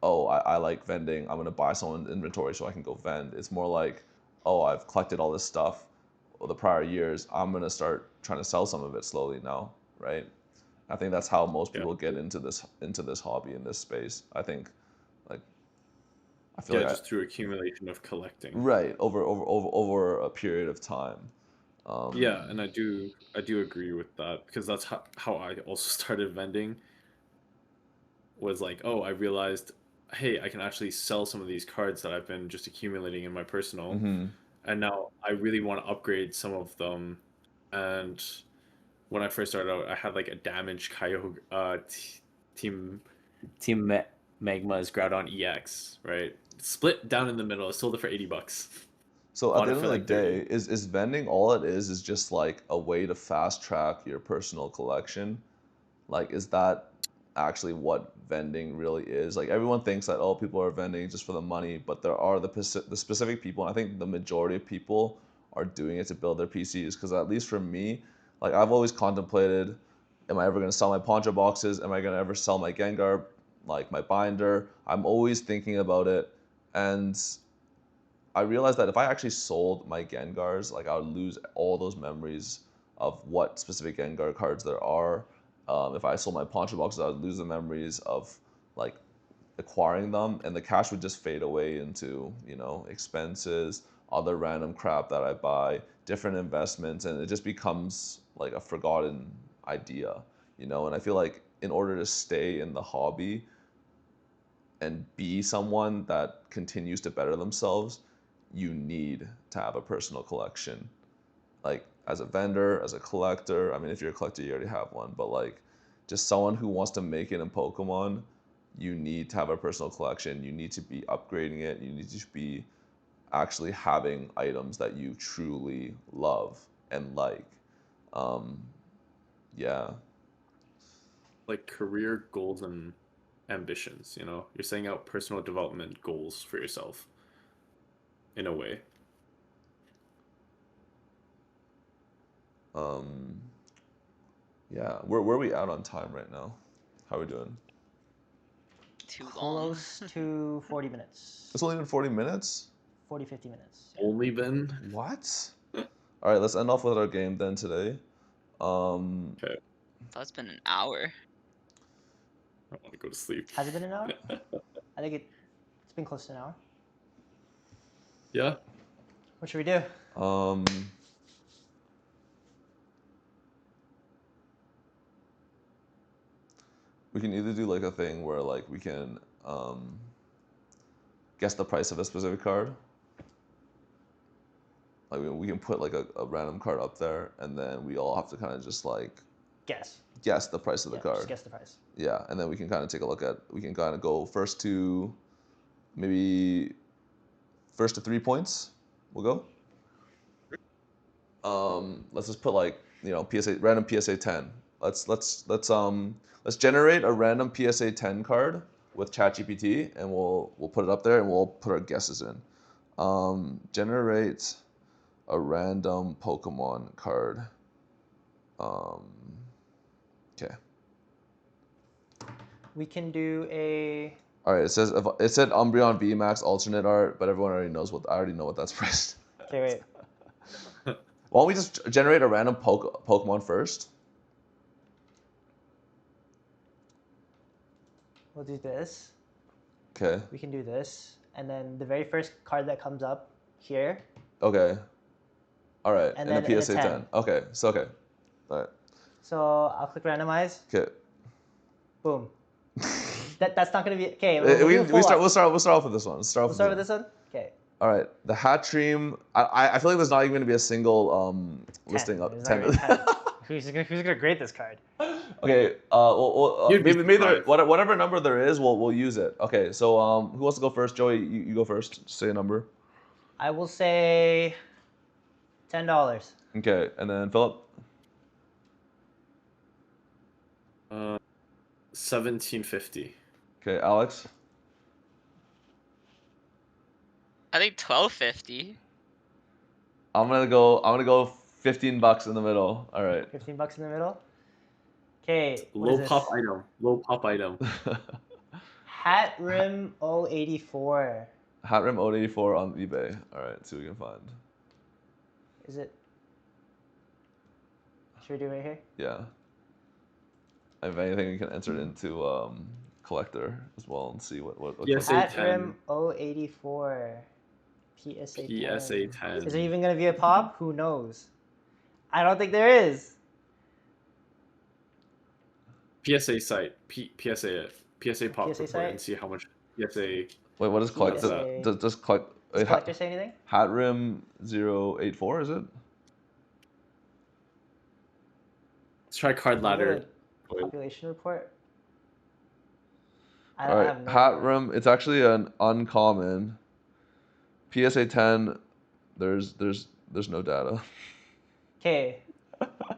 [SPEAKER 1] oh, I like vending. I'm gonna buy someone's inventory so I can go vend. It's more like, oh, I've collected all this stuff over the prior years. I'm gonna start trying to sell some of it slowly now, right? I think that's how most
[SPEAKER 3] Yeah,
[SPEAKER 1] people get into this hobby in this space. I think like I feel
[SPEAKER 3] yeah,
[SPEAKER 1] like
[SPEAKER 3] just through accumulation of collecting.
[SPEAKER 1] right over a period of time.
[SPEAKER 3] Yeah,
[SPEAKER 1] Um,
[SPEAKER 3] and I do agree with that because that's how I also started vending. Was like, oh, I realized, hey, I can actually sell some of these cards that I've been just accumulating in my personal,
[SPEAKER 1] hmm
[SPEAKER 3] and now I really want to upgrade some of them. And when I first started out, I had like a damaged Kyogre team Team Magma's Groudon EX, right? Split down in the middle. I sold it for $80.
[SPEAKER 1] So at
[SPEAKER 3] Bought
[SPEAKER 1] the
[SPEAKER 3] it
[SPEAKER 1] end
[SPEAKER 3] for
[SPEAKER 1] of the
[SPEAKER 3] like 30.
[SPEAKER 1] day, is vending all it is just like a way to fast track your personal collection? Like, is that actually what vending really is? Like, everyone thinks that, oh, people are vending just for the money, but there are the specific people, and I think the majority of people are doing it to build their PCs. Because at least for me, like, I've always contemplated, am I ever going to sell my Poncho boxes? Am I going to ever sell my Gengar, like my binder? I'm always thinking about it, and I realized that if I actually sold my Gengars, like I would lose all those memories of what specific Gengar cards there are. If I sold my Poncho boxes, I would lose the memories of like acquiring them, and the cash would just fade away into expenses, other random crap that I buy, different investments, and it just becomes like a forgotten idea. And I feel like in order to stay in the hobby and be someone that continues to better themselves, you need to have a personal collection. Like as a vendor, as a collector, I mean, if you're a collector, you already have one, but like just someone who wants to make it in Pokemon, you need to have a personal collection. You need to be upgrading it. You need to be actually having items that you truly love and like. Um, yeah.
[SPEAKER 3] Like career goals and ambitions, You're setting out personal development goals for yourself in a way.
[SPEAKER 1] Um, yeah. Where are we at on time right now? How are we doing?
[SPEAKER 4] too long.
[SPEAKER 2] Close to 40 minutes.
[SPEAKER 1] It's only been 40 minutes?
[SPEAKER 2] 40, 50 minutes. Yeah.
[SPEAKER 3] Only been
[SPEAKER 1] What? All right, let's end off with our game then today. Um,
[SPEAKER 3] okay.
[SPEAKER 4] That's been an hour.
[SPEAKER 3] I want to go to sleep.
[SPEAKER 2] Has it been an hour? I think it's been close to an hour.
[SPEAKER 3] Yeah.
[SPEAKER 2] What should we do?
[SPEAKER 1] We can either do like a thing where like we can guess the price of a specific card. Like we can put like a random card up there, and then we all have to kind of just like
[SPEAKER 2] Guess.
[SPEAKER 1] guess the price of the
[SPEAKER 2] Yeah,
[SPEAKER 1] card.
[SPEAKER 2] just guess the price.
[SPEAKER 1] Yeah, and then we can kind of take a look at. We can kind of go first to maybe first to 3 points. We'll go. Let's just put like PSA random PSA 10. Let's generate a random PSA 10 card with ChatGPT, and we'll put it up there, and we'll put our guesses in. Generate a random Pokemon card. Okay.
[SPEAKER 2] We can do a.
[SPEAKER 1] All right. It said Umbreon VMAX alternate art, but everyone already knows I already know what that's priced.
[SPEAKER 2] Okay, wait.
[SPEAKER 1] Why don't we just generate a random Pokemon first?
[SPEAKER 2] We'll do this.
[SPEAKER 1] Okay.
[SPEAKER 2] We can do this, and then the very first card that comes up here.
[SPEAKER 1] Okay. All right.
[SPEAKER 2] And
[SPEAKER 1] And
[SPEAKER 2] then
[SPEAKER 1] the
[SPEAKER 2] a
[SPEAKER 1] PSA
[SPEAKER 2] 10.
[SPEAKER 1] 10. Okay. So okay. All right.
[SPEAKER 2] So I'll click randomize.
[SPEAKER 1] Okay.
[SPEAKER 2] Boom. That's not gonna be okay.
[SPEAKER 1] We'll start off with this one. Let's start
[SPEAKER 2] We'll start with this one. Okay.
[SPEAKER 1] All right. The Hatchream. I feel like there's not even gonna be a single listing up.
[SPEAKER 2] There's not
[SPEAKER 1] 10.
[SPEAKER 2] gonna be 10. Who's gonna grade this card?
[SPEAKER 1] Okay.
[SPEAKER 3] You'd be
[SPEAKER 1] maybe
[SPEAKER 3] surprised.
[SPEAKER 1] whatever number there is, we'll use it. Okay. So who wants to go first? Joey, you go first. Say a number.
[SPEAKER 2] I will say $10.
[SPEAKER 1] Okay. And then Philip.
[SPEAKER 3] 1750.
[SPEAKER 1] Okay. Alex.
[SPEAKER 4] I think 1250.
[SPEAKER 1] I'm gonna go $15 in the middle. All right.
[SPEAKER 2] $15 in the middle. Okay.
[SPEAKER 3] Low pop item. Low pop item.
[SPEAKER 2] Hat Rim 084.
[SPEAKER 1] Hatrim 084 on eBay. All right. See what we can find.
[SPEAKER 2] Is it? Should we do right here?
[SPEAKER 1] Yeah. If anything, we can enter it into collector as well and see what
[SPEAKER 3] Yes,
[SPEAKER 1] collector-
[SPEAKER 2] Hat
[SPEAKER 3] 10.
[SPEAKER 2] Rim 084. PSA 10.
[SPEAKER 3] PSA 10.
[SPEAKER 2] Is there even gonna be a pop? Who knows? I don't think there is.
[SPEAKER 3] PSA site. PSA pop
[SPEAKER 2] PSA
[SPEAKER 3] report
[SPEAKER 2] site?
[SPEAKER 3] and see how much PSA.
[SPEAKER 1] Wait, what does collector?
[SPEAKER 2] PSA.
[SPEAKER 1] Does collect?
[SPEAKER 2] Does
[SPEAKER 1] wait,
[SPEAKER 2] collector say anything?
[SPEAKER 1] Hatrim 084 is it?
[SPEAKER 3] Let's try card ladder.
[SPEAKER 2] Population report. I
[SPEAKER 1] All
[SPEAKER 2] don't
[SPEAKER 1] right.
[SPEAKER 2] have no.
[SPEAKER 1] Hatrim. It's actually an uncommon. PSA 10. There's no data.
[SPEAKER 2] Okay.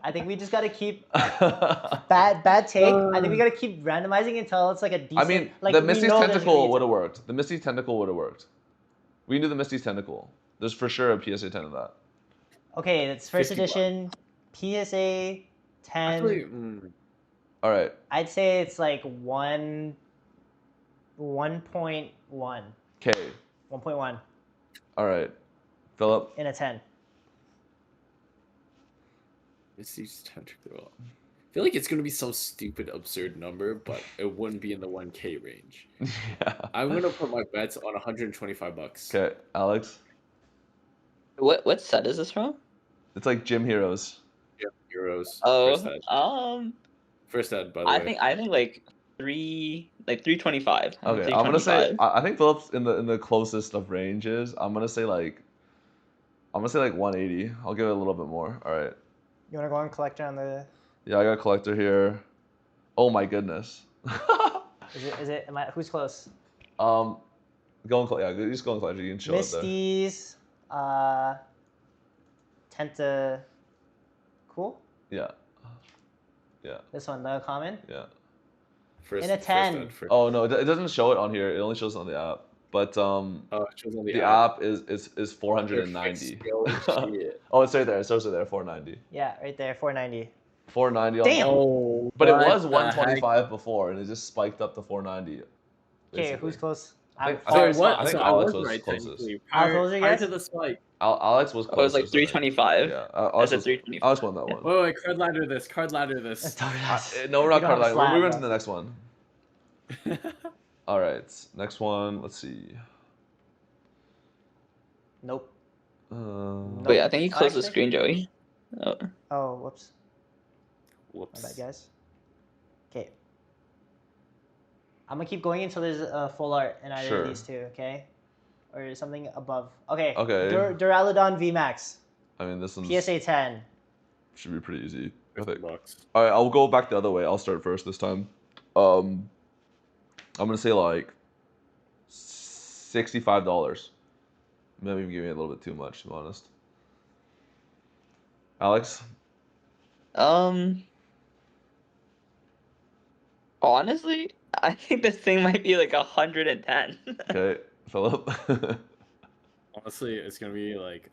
[SPEAKER 2] I think we just gotta keep bad take. I think we gotta keep randomizing until it's like a decent.
[SPEAKER 1] I mean,
[SPEAKER 2] like,
[SPEAKER 1] the
[SPEAKER 2] we
[SPEAKER 1] Misty's
[SPEAKER 2] know there's gonna
[SPEAKER 1] tentacle
[SPEAKER 2] be
[SPEAKER 1] would have worked. The Misty's tentacle would have worked. We can do the Misty's tentacle. There's for sure a PSA 10 of that.
[SPEAKER 2] Okay, it's first
[SPEAKER 3] 50
[SPEAKER 2] edition. PSA 10.
[SPEAKER 3] Actually,
[SPEAKER 1] All right.
[SPEAKER 2] I'd say it's like 1.1.
[SPEAKER 1] Okay.
[SPEAKER 2] 1.1
[SPEAKER 1] All right. Philip.
[SPEAKER 2] in a 10.
[SPEAKER 3] Misty's tentacle. I feel like it's gonna be some stupid, absurd number, but it wouldn't be in the 1K range.
[SPEAKER 1] Yeah.
[SPEAKER 3] I'm gonna put my bets on $125.
[SPEAKER 1] Okay, Alex.
[SPEAKER 5] What set is this from?
[SPEAKER 1] It's like Gym Heroes.
[SPEAKER 3] Yeah, euros.
[SPEAKER 5] Oh,
[SPEAKER 3] First ad, by the way.
[SPEAKER 5] I think like 325.
[SPEAKER 1] Okay, I'm gonna say I think Philip's in the closest of ranges. I'm gonna say like 180. I'll give it a little bit more. All right.
[SPEAKER 2] You wanna go on collector on the?
[SPEAKER 1] Yeah, I got a collector here. Oh my goodness.
[SPEAKER 2] Is it? Who's close?
[SPEAKER 1] Go and yeah, just go and collector. You can show it there.
[SPEAKER 2] Misty's. Tenta. Cool.
[SPEAKER 1] Yeah. Yeah.
[SPEAKER 2] This one, the common.
[SPEAKER 1] Yeah.
[SPEAKER 3] First,
[SPEAKER 2] in a 10.
[SPEAKER 3] Ad, first.
[SPEAKER 1] Oh no, it doesn't show it on here. It only shows it on the app. But
[SPEAKER 3] It shows on
[SPEAKER 1] the app is 490.
[SPEAKER 3] Shit.
[SPEAKER 1] Oh, it's right there. It shows it there, 490.
[SPEAKER 2] Yeah, right there, 490.
[SPEAKER 1] 490 on
[SPEAKER 2] Damn.
[SPEAKER 3] Oh,
[SPEAKER 1] But it
[SPEAKER 3] what
[SPEAKER 1] was
[SPEAKER 3] the
[SPEAKER 1] 125 before, and it just spiked up to 490.
[SPEAKER 2] Okay,
[SPEAKER 1] basically.
[SPEAKER 2] who's close?
[SPEAKER 1] I think-
[SPEAKER 3] heck? So
[SPEAKER 1] Alex-
[SPEAKER 3] what?
[SPEAKER 1] I think
[SPEAKER 3] so
[SPEAKER 1] Alex
[SPEAKER 3] I was
[SPEAKER 1] was
[SPEAKER 3] right
[SPEAKER 1] closest.
[SPEAKER 3] technically.
[SPEAKER 2] Alex, what was your
[SPEAKER 3] Prior
[SPEAKER 2] guess?
[SPEAKER 3] to the spike.
[SPEAKER 1] Alex was
[SPEAKER 5] Oh, it was like
[SPEAKER 1] closest, I think.
[SPEAKER 5] 325.
[SPEAKER 1] Yeah,
[SPEAKER 5] I
[SPEAKER 1] Alex
[SPEAKER 5] said
[SPEAKER 1] was,
[SPEAKER 5] 325.
[SPEAKER 1] Alex won that one.
[SPEAKER 3] Wait, wait, card ladder this. Card ladder this.
[SPEAKER 1] No, we're not
[SPEAKER 2] You don't
[SPEAKER 1] card
[SPEAKER 2] have a
[SPEAKER 1] line. We're
[SPEAKER 2] slab,
[SPEAKER 1] moving to
[SPEAKER 2] bro.
[SPEAKER 1] the next one. All right, next one. Let's see.
[SPEAKER 2] Nope.
[SPEAKER 5] Wait, I think you closed the
[SPEAKER 2] Actually-
[SPEAKER 5] screen, Joey. Oh.
[SPEAKER 2] Oh, whoops. My
[SPEAKER 3] Whoops.
[SPEAKER 2] bad, guys. Okay. I'm gonna keep going until there's a full art in either
[SPEAKER 1] Sure.
[SPEAKER 2] of these two, okay? Or something above. Okay.
[SPEAKER 1] Okay.
[SPEAKER 2] Duraludon VMAX.
[SPEAKER 1] I mean, this one
[SPEAKER 2] PSA 10.
[SPEAKER 1] should be pretty easy. I
[SPEAKER 3] 50
[SPEAKER 1] think.
[SPEAKER 3] bucks.
[SPEAKER 1] All right, I'll go back the other way. I'll start first this time. I'm gonna say like $65. Maybe even giving me a little bit too much, to be honest. Alex,
[SPEAKER 5] Honestly, I think this thing might be like 110.
[SPEAKER 1] okay, Philip.
[SPEAKER 3] Honestly, it's gonna be like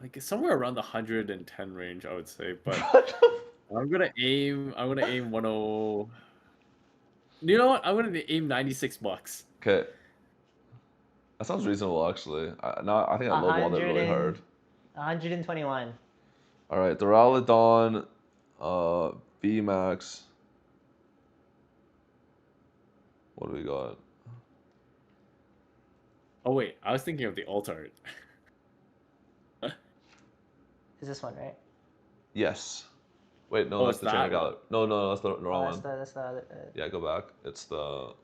[SPEAKER 3] like somewhere around the 110 range, I would say. But I'm gonna aim 10. You know what? I'm gonna aim 96 bucks.
[SPEAKER 1] Okay, that sounds reasonable actually. I think I lowballed it really hard.
[SPEAKER 2] 121.
[SPEAKER 1] All right, Duraludon, VMAX. What do we got?
[SPEAKER 3] Oh wait, I was thinking of the alt art.
[SPEAKER 2] Is this one, right?
[SPEAKER 1] Yes. Wait, no,
[SPEAKER 3] Oh,
[SPEAKER 1] that's
[SPEAKER 3] it's
[SPEAKER 1] the chain I
[SPEAKER 3] that
[SPEAKER 1] got.
[SPEAKER 3] one.
[SPEAKER 1] No, that's the wrong
[SPEAKER 2] That's
[SPEAKER 1] one.
[SPEAKER 2] the other.
[SPEAKER 1] Yeah, go back. It's the.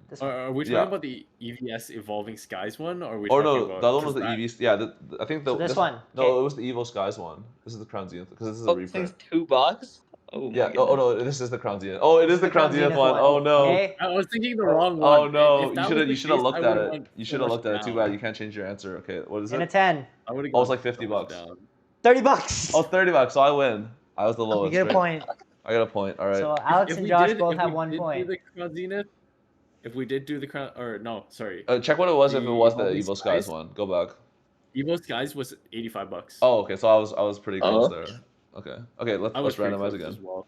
[SPEAKER 2] This one.
[SPEAKER 3] Are we talking
[SPEAKER 1] Yeah.
[SPEAKER 3] about the EVS Evolving Skies one, or are we
[SPEAKER 1] Or
[SPEAKER 3] talking
[SPEAKER 1] no,
[SPEAKER 3] about
[SPEAKER 1] the other one was the
[SPEAKER 3] 'cause
[SPEAKER 1] EV. Yeah, I think the
[SPEAKER 2] So this one,
[SPEAKER 1] No,
[SPEAKER 2] okay.
[SPEAKER 1] it was the Evo Skies one. This is the Crown Zenith because this is a
[SPEAKER 5] Oh, this thing's
[SPEAKER 1] reprint.
[SPEAKER 5] $2? Oh my
[SPEAKER 1] Yeah.
[SPEAKER 5] goodness.
[SPEAKER 1] Oh no, this is the Crown Zenith. Oh, it is the Crown Zenith one. Oh no.
[SPEAKER 2] Okay.
[SPEAKER 3] I was thinking the wrong one.
[SPEAKER 1] Oh no,
[SPEAKER 3] If that
[SPEAKER 1] you
[SPEAKER 3] was the
[SPEAKER 1] should have
[SPEAKER 3] case,
[SPEAKER 1] looked
[SPEAKER 3] I
[SPEAKER 1] at
[SPEAKER 3] would've
[SPEAKER 1] it.
[SPEAKER 3] went
[SPEAKER 1] You
[SPEAKER 3] so
[SPEAKER 1] should have
[SPEAKER 3] much
[SPEAKER 1] looked at it. Too
[SPEAKER 3] down.
[SPEAKER 1] bad you can't change your answer. Okay, what is
[SPEAKER 2] In a
[SPEAKER 1] it?
[SPEAKER 2] 10.
[SPEAKER 3] I would have.
[SPEAKER 1] Oh, it's like 50 bucks.
[SPEAKER 2] $30.
[SPEAKER 1] Oh, $30. So I win. I was the
[SPEAKER 2] You
[SPEAKER 1] lowest.
[SPEAKER 2] get a
[SPEAKER 1] right?
[SPEAKER 2] point.
[SPEAKER 1] I got a point. All right.
[SPEAKER 2] So Alex and Josh both have 1
[SPEAKER 3] Do
[SPEAKER 2] point.
[SPEAKER 3] the Crown Zenith, if we did do the Crown, or no, sorry,
[SPEAKER 1] Check what it was if it
[SPEAKER 3] the
[SPEAKER 1] was the
[SPEAKER 3] Evolving
[SPEAKER 1] Evo Skies
[SPEAKER 3] Skies?
[SPEAKER 1] one. Go back.
[SPEAKER 3] Evo Skies was 85 bucks.
[SPEAKER 1] Oh, okay. So I was pretty close
[SPEAKER 5] Oh.
[SPEAKER 1] there. Okay. Okay.
[SPEAKER 3] I was
[SPEAKER 1] Let's
[SPEAKER 3] pretty
[SPEAKER 1] randomize
[SPEAKER 3] close
[SPEAKER 1] again.
[SPEAKER 3] as well.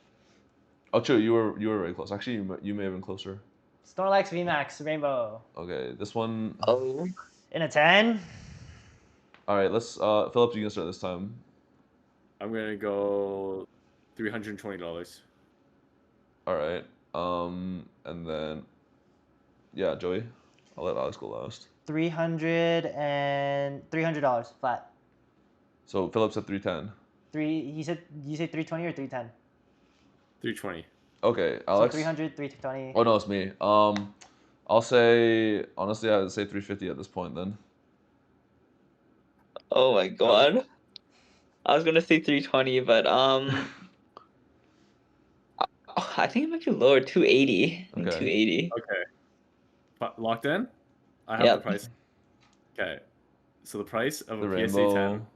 [SPEAKER 1] Oh, true. You were very close. Actually, you may have been closer.
[SPEAKER 2] Snorlax VMAX Rainbow.
[SPEAKER 1] Okay. This one.
[SPEAKER 5] Oh.
[SPEAKER 2] In a 10.
[SPEAKER 1] All right. Let's. Philip, you can start this time.
[SPEAKER 3] I'm gonna go $320.
[SPEAKER 1] All right. And then. Yeah, Joey. I'll let Alex go last.
[SPEAKER 2] $300 flat.
[SPEAKER 1] So Philip said 310.
[SPEAKER 2] You said 320 or 310?
[SPEAKER 3] 320.
[SPEAKER 1] Okay,
[SPEAKER 2] So
[SPEAKER 1] Alex.
[SPEAKER 2] 300, 320.
[SPEAKER 1] Oh no, it's me. I'll say honestly, I would say 350 at this point. Then.
[SPEAKER 5] Oh my god. I was gonna say 320, but I think it might be lower, 280. I think
[SPEAKER 1] Okay.
[SPEAKER 5] 280.
[SPEAKER 3] Okay. Locked in? I have
[SPEAKER 5] Yep.
[SPEAKER 3] the price. Okay. So the price of
[SPEAKER 1] The
[SPEAKER 3] a
[SPEAKER 1] rainbow.
[SPEAKER 3] PSA 10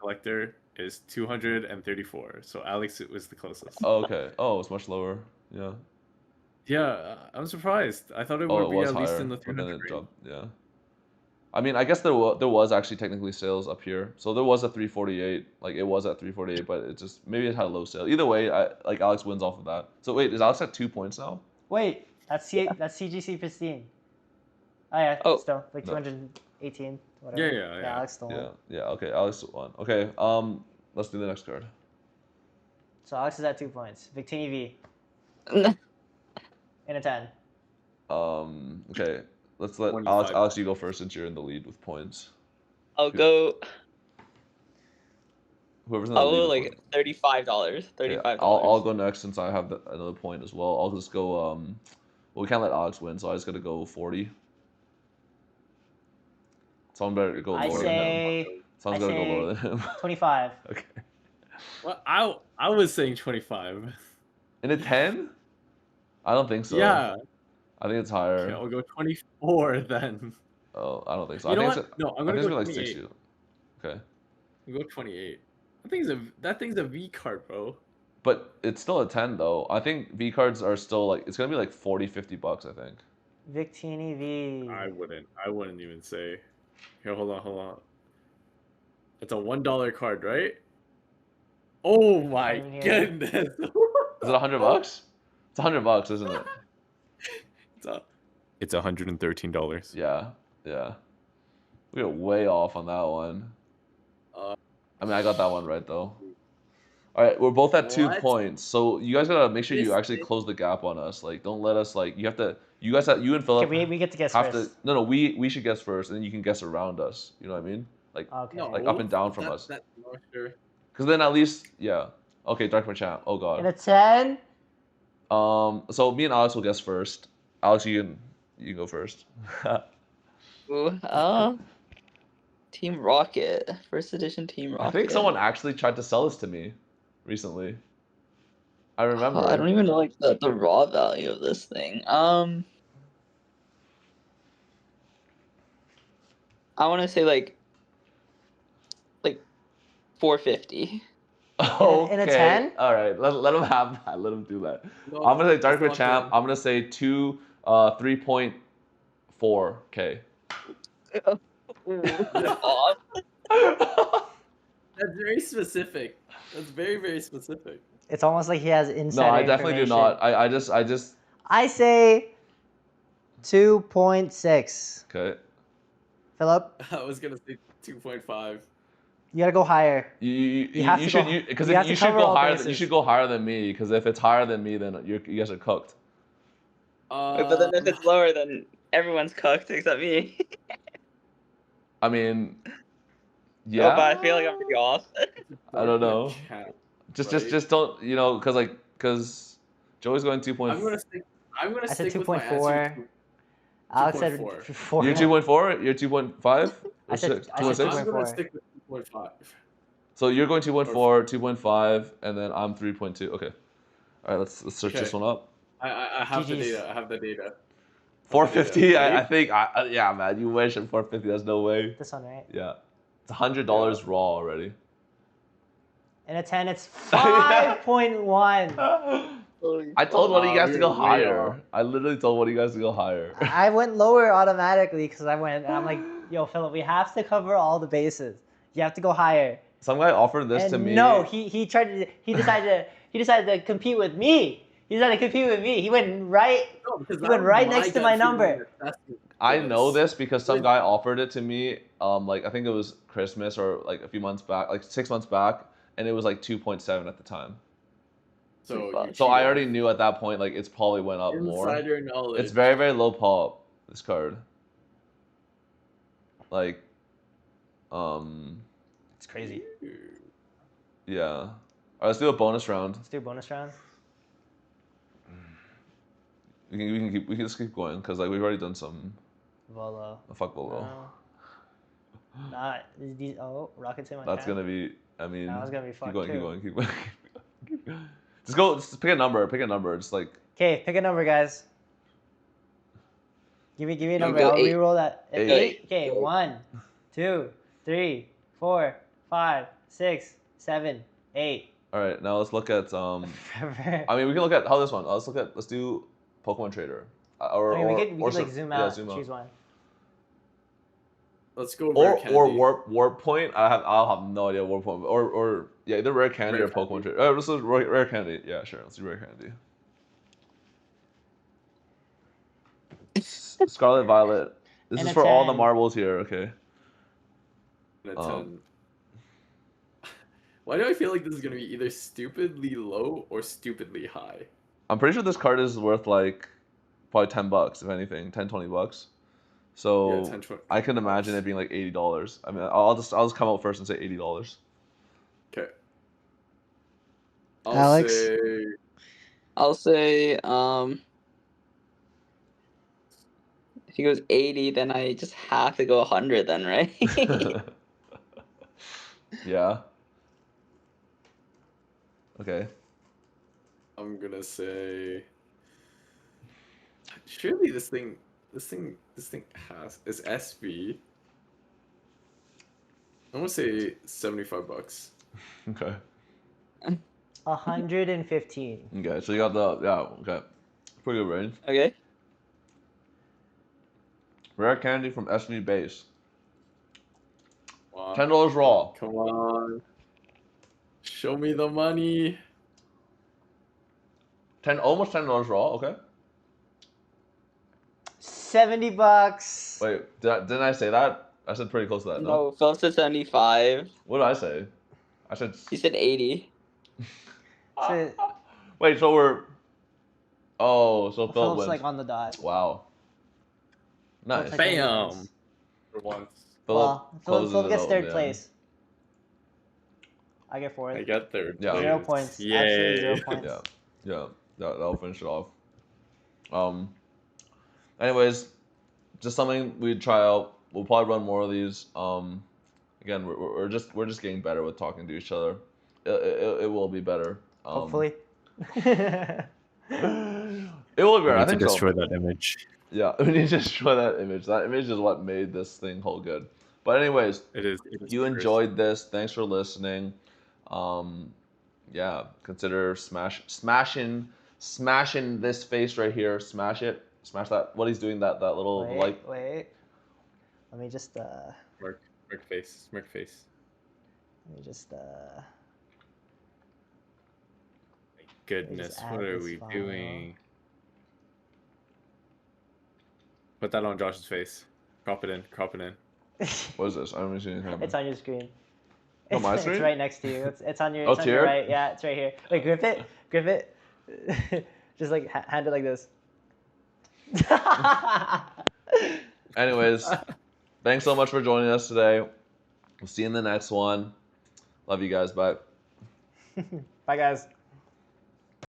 [SPEAKER 3] collector is 234. So Alex was the closest.
[SPEAKER 1] Oh, okay. Oh, it's much lower. Yeah.
[SPEAKER 3] Yeah, I'm surprised. I thought it
[SPEAKER 1] Oh,
[SPEAKER 3] would
[SPEAKER 1] it
[SPEAKER 3] be
[SPEAKER 1] was
[SPEAKER 3] at least
[SPEAKER 1] higher,
[SPEAKER 3] in the
[SPEAKER 1] but then
[SPEAKER 3] 300
[SPEAKER 1] it
[SPEAKER 3] range.
[SPEAKER 1] dropped. Yeah. I mean, I guess there was actually technically sales up here, so there was a 348. Like it was at 348, but it just maybe it had a low sale. Either way, like Alex wins off of that. So wait, is Alex at 2 points now?
[SPEAKER 2] Wait, that's CGC Pristine. Oh yeah,
[SPEAKER 5] Oh.
[SPEAKER 2] still like
[SPEAKER 1] No.
[SPEAKER 2] 218, whatever.
[SPEAKER 3] Yeah.
[SPEAKER 2] Alex still won.
[SPEAKER 1] Yeah. Okay, Alex won. Okay. Let's do the next card.
[SPEAKER 2] So Alex is at 2 points. Victini V in a 10.
[SPEAKER 1] Okay. Let's let
[SPEAKER 3] 25.
[SPEAKER 1] Alex, you go first since you're in the lead with points.
[SPEAKER 5] I'll go.
[SPEAKER 1] Whoever's in the
[SPEAKER 5] I'll
[SPEAKER 1] lead
[SPEAKER 5] go
[SPEAKER 1] with
[SPEAKER 5] like
[SPEAKER 1] points.
[SPEAKER 5] $35.
[SPEAKER 1] Okay,
[SPEAKER 5] $35.
[SPEAKER 1] I'll go next since I have another point as well. I'll just go. Well, we can't let Alex win, so I just gotta go 40. Someone better go
[SPEAKER 2] I
[SPEAKER 1] lower than him.
[SPEAKER 2] say
[SPEAKER 1] Someone's gotta go lower than him.
[SPEAKER 2] 25.
[SPEAKER 1] Okay.
[SPEAKER 3] Well, I was saying 25.
[SPEAKER 1] In a 10? I don't think so.
[SPEAKER 3] Yeah.
[SPEAKER 1] I think it's higher.
[SPEAKER 3] Okay, I'll go 24 then.
[SPEAKER 1] Oh, I don't think so.
[SPEAKER 3] You know
[SPEAKER 1] I think
[SPEAKER 3] what?
[SPEAKER 1] it's.
[SPEAKER 3] No, I'm
[SPEAKER 1] I
[SPEAKER 3] gonna
[SPEAKER 1] think
[SPEAKER 3] go
[SPEAKER 1] it's like
[SPEAKER 3] 28.
[SPEAKER 1] 60. Okay.
[SPEAKER 3] I'll go 28. That thing's a V card, bro.
[SPEAKER 1] But it's still a 10 though. I think V cards are still like it's gonna be like 40, 50 bucks. I think.
[SPEAKER 2] Victini V.
[SPEAKER 3] I wouldn't even say. Here, hold on. It's a $1 card, right? Oh my
[SPEAKER 2] Same here.
[SPEAKER 3] goodness.
[SPEAKER 1] Is it $100? It's $100, isn't it?
[SPEAKER 3] It's $113.
[SPEAKER 1] Yeah. We got way off on that one.
[SPEAKER 3] Uh,
[SPEAKER 1] I mean, I got that one right though. All right, we're both at 2
[SPEAKER 3] What?
[SPEAKER 1] points, so you guys gotta make sure you
[SPEAKER 3] This
[SPEAKER 1] actually
[SPEAKER 3] thing-
[SPEAKER 1] close the gap on us. Like, don't let us like. You have to. You guys, you and Philip
[SPEAKER 2] Okay, we get to guess
[SPEAKER 1] have
[SPEAKER 2] first.
[SPEAKER 1] to. No, we should guess first, and then you can guess around us. You know what I mean? Like,
[SPEAKER 2] Okay.
[SPEAKER 3] No,
[SPEAKER 1] Like, up and down from
[SPEAKER 3] that-
[SPEAKER 1] us.
[SPEAKER 3] that- no, sure.
[SPEAKER 1] because then at least, yeah. Okay, Dark Machamp. Oh
[SPEAKER 2] In
[SPEAKER 1] god.
[SPEAKER 2] a 10,
[SPEAKER 1] So me and Alex will guess first. Alex, you can go first.
[SPEAKER 5] Ooh, Team Rocket, first edition Team Rocket.
[SPEAKER 1] I think someone actually tried to sell this to me recently. I remember.
[SPEAKER 5] I don't even know like the raw value of this thing. I want to say like 450.
[SPEAKER 1] Okay.
[SPEAKER 2] in a 10?
[SPEAKER 1] All right. Let him have that. Let him do that.
[SPEAKER 3] No,
[SPEAKER 1] I'm gonna say Dark
[SPEAKER 3] it's not
[SPEAKER 1] Machamp. I'm gonna say 3.4K.
[SPEAKER 5] Off.
[SPEAKER 3] That's very specific. That's very, very specific.
[SPEAKER 2] it's almost like he has
[SPEAKER 1] No,
[SPEAKER 2] insider
[SPEAKER 1] I definitely do
[SPEAKER 2] information.
[SPEAKER 1] not. I just.
[SPEAKER 2] I say 2.6.
[SPEAKER 1] Okay.
[SPEAKER 2] Philip,
[SPEAKER 3] I was gonna say 2.5.
[SPEAKER 2] you gotta go higher.
[SPEAKER 1] You
[SPEAKER 2] have to
[SPEAKER 1] should
[SPEAKER 2] go-
[SPEAKER 1] because
[SPEAKER 2] you have
[SPEAKER 1] you
[SPEAKER 2] to
[SPEAKER 1] should
[SPEAKER 2] cover
[SPEAKER 1] go
[SPEAKER 2] all
[SPEAKER 1] higher. You
[SPEAKER 2] bases.
[SPEAKER 1] should go higher than me because if it's higher than me, then you guys are cooked.
[SPEAKER 5] But then if it's lower, then everyone's cooked except me.
[SPEAKER 1] I mean,
[SPEAKER 5] Oh,
[SPEAKER 1] yeah.
[SPEAKER 5] but I feel like I'm pretty off.
[SPEAKER 1] I don't know.
[SPEAKER 3] Machamp,
[SPEAKER 1] Just
[SPEAKER 3] right?
[SPEAKER 1] don't because Joey's going 2.4.
[SPEAKER 3] I'm gonna stick. I'm gonna
[SPEAKER 2] I said
[SPEAKER 3] stick with my
[SPEAKER 2] 2.4.
[SPEAKER 3] answer.
[SPEAKER 2] Alex said
[SPEAKER 3] 2.4.
[SPEAKER 2] 4.
[SPEAKER 1] You're 2.4. You're 2.5.
[SPEAKER 2] I said- I said
[SPEAKER 1] 2.6.
[SPEAKER 3] I'm gonna
[SPEAKER 2] 2.4.
[SPEAKER 3] stick with 2.5.
[SPEAKER 1] So you're going 2.4, 2.5, and then I'm 3.2. Okay. All right, let's search this
[SPEAKER 3] Okay.
[SPEAKER 1] one up.
[SPEAKER 3] I have the
[SPEAKER 2] GG's.
[SPEAKER 3] data. I have the data.
[SPEAKER 1] 450. I
[SPEAKER 3] Ready?
[SPEAKER 1] think. Yeah, man. You wish at 450. There's no way.
[SPEAKER 2] This one, right?
[SPEAKER 1] Yeah. It's $100 raw already.
[SPEAKER 2] In a 10, it's 5.1.
[SPEAKER 1] I told one of you guys to
[SPEAKER 3] we're
[SPEAKER 1] go
[SPEAKER 3] way
[SPEAKER 1] higher.
[SPEAKER 3] off.
[SPEAKER 1] I literally told one of you guys to go higher.
[SPEAKER 2] I went lower automatically because I went, and I'm like, yo, Philip, we have to cover all the bases. You have to go higher.
[SPEAKER 1] Some guy offered this
[SPEAKER 2] And
[SPEAKER 1] to me.
[SPEAKER 2] no, he decided to compete with me. He decided to compete with me. He went right.
[SPEAKER 3] No, because
[SPEAKER 2] He went
[SPEAKER 3] that
[SPEAKER 2] right
[SPEAKER 3] was
[SPEAKER 2] next to
[SPEAKER 3] gut
[SPEAKER 2] my
[SPEAKER 3] feeling
[SPEAKER 2] number.
[SPEAKER 3] assessment
[SPEAKER 1] I
[SPEAKER 3] for
[SPEAKER 1] know this because some
[SPEAKER 3] Wait.
[SPEAKER 1] guy offered it to me. Like I think it was Christmas or like a few months back, like 6 months back, and it was like 2.7 at the time.
[SPEAKER 3] So,
[SPEAKER 5] So
[SPEAKER 3] you
[SPEAKER 1] So I
[SPEAKER 3] cheated.
[SPEAKER 1] already knew at that point like it's probably went up more.
[SPEAKER 3] Insider knowledge.
[SPEAKER 1] It's very very low pop. This card. Like,
[SPEAKER 2] It's crazy.
[SPEAKER 1] yeah. All right, let's do a bonus round.
[SPEAKER 2] Let's do a bonus round.
[SPEAKER 1] We can just keep going because like we've already done some.
[SPEAKER 2] Volo.
[SPEAKER 1] Fuck Volo.
[SPEAKER 2] No. Not these. Oh, Rocket's in my
[SPEAKER 1] That's
[SPEAKER 2] hand.
[SPEAKER 1] gonna be. I mean.
[SPEAKER 2] That was gonna be
[SPEAKER 1] keep
[SPEAKER 2] fucked
[SPEAKER 1] going.
[SPEAKER 2] too.
[SPEAKER 1] Keep going. Keep going. Keep going. Just go. Just pick a number. Pick a number. Just like.
[SPEAKER 2] Okay, pick a number, guys. Give me a
[SPEAKER 5] No,
[SPEAKER 2] number.
[SPEAKER 5] go
[SPEAKER 2] I'll
[SPEAKER 5] 8.
[SPEAKER 2] reroll that.
[SPEAKER 1] Eight.
[SPEAKER 2] 8. Okay,
[SPEAKER 5] Go
[SPEAKER 2] 1, 2, 3, 4, 5, 6, 7, 8.
[SPEAKER 1] All right. Now let's look at. I
[SPEAKER 2] Forever.
[SPEAKER 1] mean, we can look at how this one. Let's do Pokemon Trader. Or
[SPEAKER 2] I mean, we could
[SPEAKER 1] or
[SPEAKER 2] like
[SPEAKER 1] so-
[SPEAKER 2] zoom
[SPEAKER 1] yeah,
[SPEAKER 2] out
[SPEAKER 1] zoom
[SPEAKER 2] and
[SPEAKER 1] out.
[SPEAKER 2] choose one.
[SPEAKER 3] Let's go rare
[SPEAKER 1] Or
[SPEAKER 3] candy.
[SPEAKER 1] warp point. I'll have no idea warp point. Or yeah, either rare candy
[SPEAKER 3] Rare
[SPEAKER 1] or Pokemon
[SPEAKER 3] candy.
[SPEAKER 1] Trader. This is rare candy. Yeah, sure. Let's do rare candy. Scarlet Violet. This
[SPEAKER 2] And
[SPEAKER 1] is
[SPEAKER 2] a
[SPEAKER 1] for all the
[SPEAKER 2] 10.
[SPEAKER 1] marbles here. Okay.
[SPEAKER 3] And a
[SPEAKER 1] Um,
[SPEAKER 3] 10. Why do I feel like this is gonna be either stupidly low or stupidly high?
[SPEAKER 1] I'm pretty sure this card is worth like probably $10 if anything, 10, 20 bucks. So
[SPEAKER 3] Yeah, 10, 20
[SPEAKER 1] I can imagine it being like $80. I mean, I'll just come out first and say $80.
[SPEAKER 3] Okay.
[SPEAKER 2] Alex?
[SPEAKER 5] I'll say if he goes 80, then I just have to go 100 then, right?
[SPEAKER 1] Yeah. Okay.
[SPEAKER 3] I'm gonna say. Surely this thing has is SV. I'm gonna say $75.
[SPEAKER 1] Okay.
[SPEAKER 2] 115.
[SPEAKER 1] Okay. So you got okay. Pretty good range.
[SPEAKER 5] Okay.
[SPEAKER 1] Rare candy from SV Base.
[SPEAKER 3] Wow.
[SPEAKER 1] $10 raw.
[SPEAKER 3] Come on. Show me the money.
[SPEAKER 1] Almost $10 raw. Okay.
[SPEAKER 2] $70.
[SPEAKER 1] Wait, didn't I say that? I said pretty close to that. No.
[SPEAKER 5] No, Phil said 75.
[SPEAKER 1] What did I say? I said.
[SPEAKER 5] He said 80.
[SPEAKER 2] So
[SPEAKER 1] Wait, so we're. Oh, so Philip
[SPEAKER 2] Philip's
[SPEAKER 1] wins.
[SPEAKER 2] like on the dot.
[SPEAKER 1] Wow. Nice.
[SPEAKER 2] Philip's like really
[SPEAKER 3] Bam.
[SPEAKER 2] nice.
[SPEAKER 3] For once.
[SPEAKER 1] Philip
[SPEAKER 2] Well,
[SPEAKER 1] closes
[SPEAKER 2] Philip
[SPEAKER 1] it
[SPEAKER 2] gets
[SPEAKER 1] out,
[SPEAKER 2] third
[SPEAKER 1] man.
[SPEAKER 2] place. I get fourth.
[SPEAKER 3] I got third.
[SPEAKER 1] Yeah.
[SPEAKER 2] 0
[SPEAKER 3] place.
[SPEAKER 2] points.
[SPEAKER 3] Yay.
[SPEAKER 2] Absolutely 0 points.
[SPEAKER 1] Yeah, that'll finish it off. Anyways, just something we'd try out. We'll probably run more of these. Again, we're just getting better with talking to each other. It will be better.
[SPEAKER 2] Hopefully.
[SPEAKER 1] It will be better. I think so.
[SPEAKER 3] that image.
[SPEAKER 1] Yeah, we need to destroy that image. That image is what made this thing hold good. But anyways,
[SPEAKER 3] It is.
[SPEAKER 1] if you enjoyed this, thanks for listening. Yeah, consider smashing this face right here. Smash it. Smash that. What he's doing, that little like.
[SPEAKER 2] Wait. Let me just
[SPEAKER 3] Smirk face. Smirk face.
[SPEAKER 2] let me just
[SPEAKER 3] Goodness,
[SPEAKER 2] add
[SPEAKER 3] what are
[SPEAKER 2] this
[SPEAKER 3] we
[SPEAKER 2] file.
[SPEAKER 3] doing? Put that on Josh's face. Crop it in.
[SPEAKER 1] What is this? I haven't seen anything.
[SPEAKER 2] It's on your screen.
[SPEAKER 1] Oh, my
[SPEAKER 2] It's
[SPEAKER 1] screen?
[SPEAKER 2] right next to you. It's on your.
[SPEAKER 1] Oh,
[SPEAKER 2] It's
[SPEAKER 1] it's
[SPEAKER 2] on your
[SPEAKER 1] here?
[SPEAKER 2] right. Yeah, it's right here. Wait, grip it. Just like hand it like this.
[SPEAKER 1] Anyways, thanks so much for joining us today. We'll see you in the next one. Love you guys. Bye.
[SPEAKER 2] Bye, guys.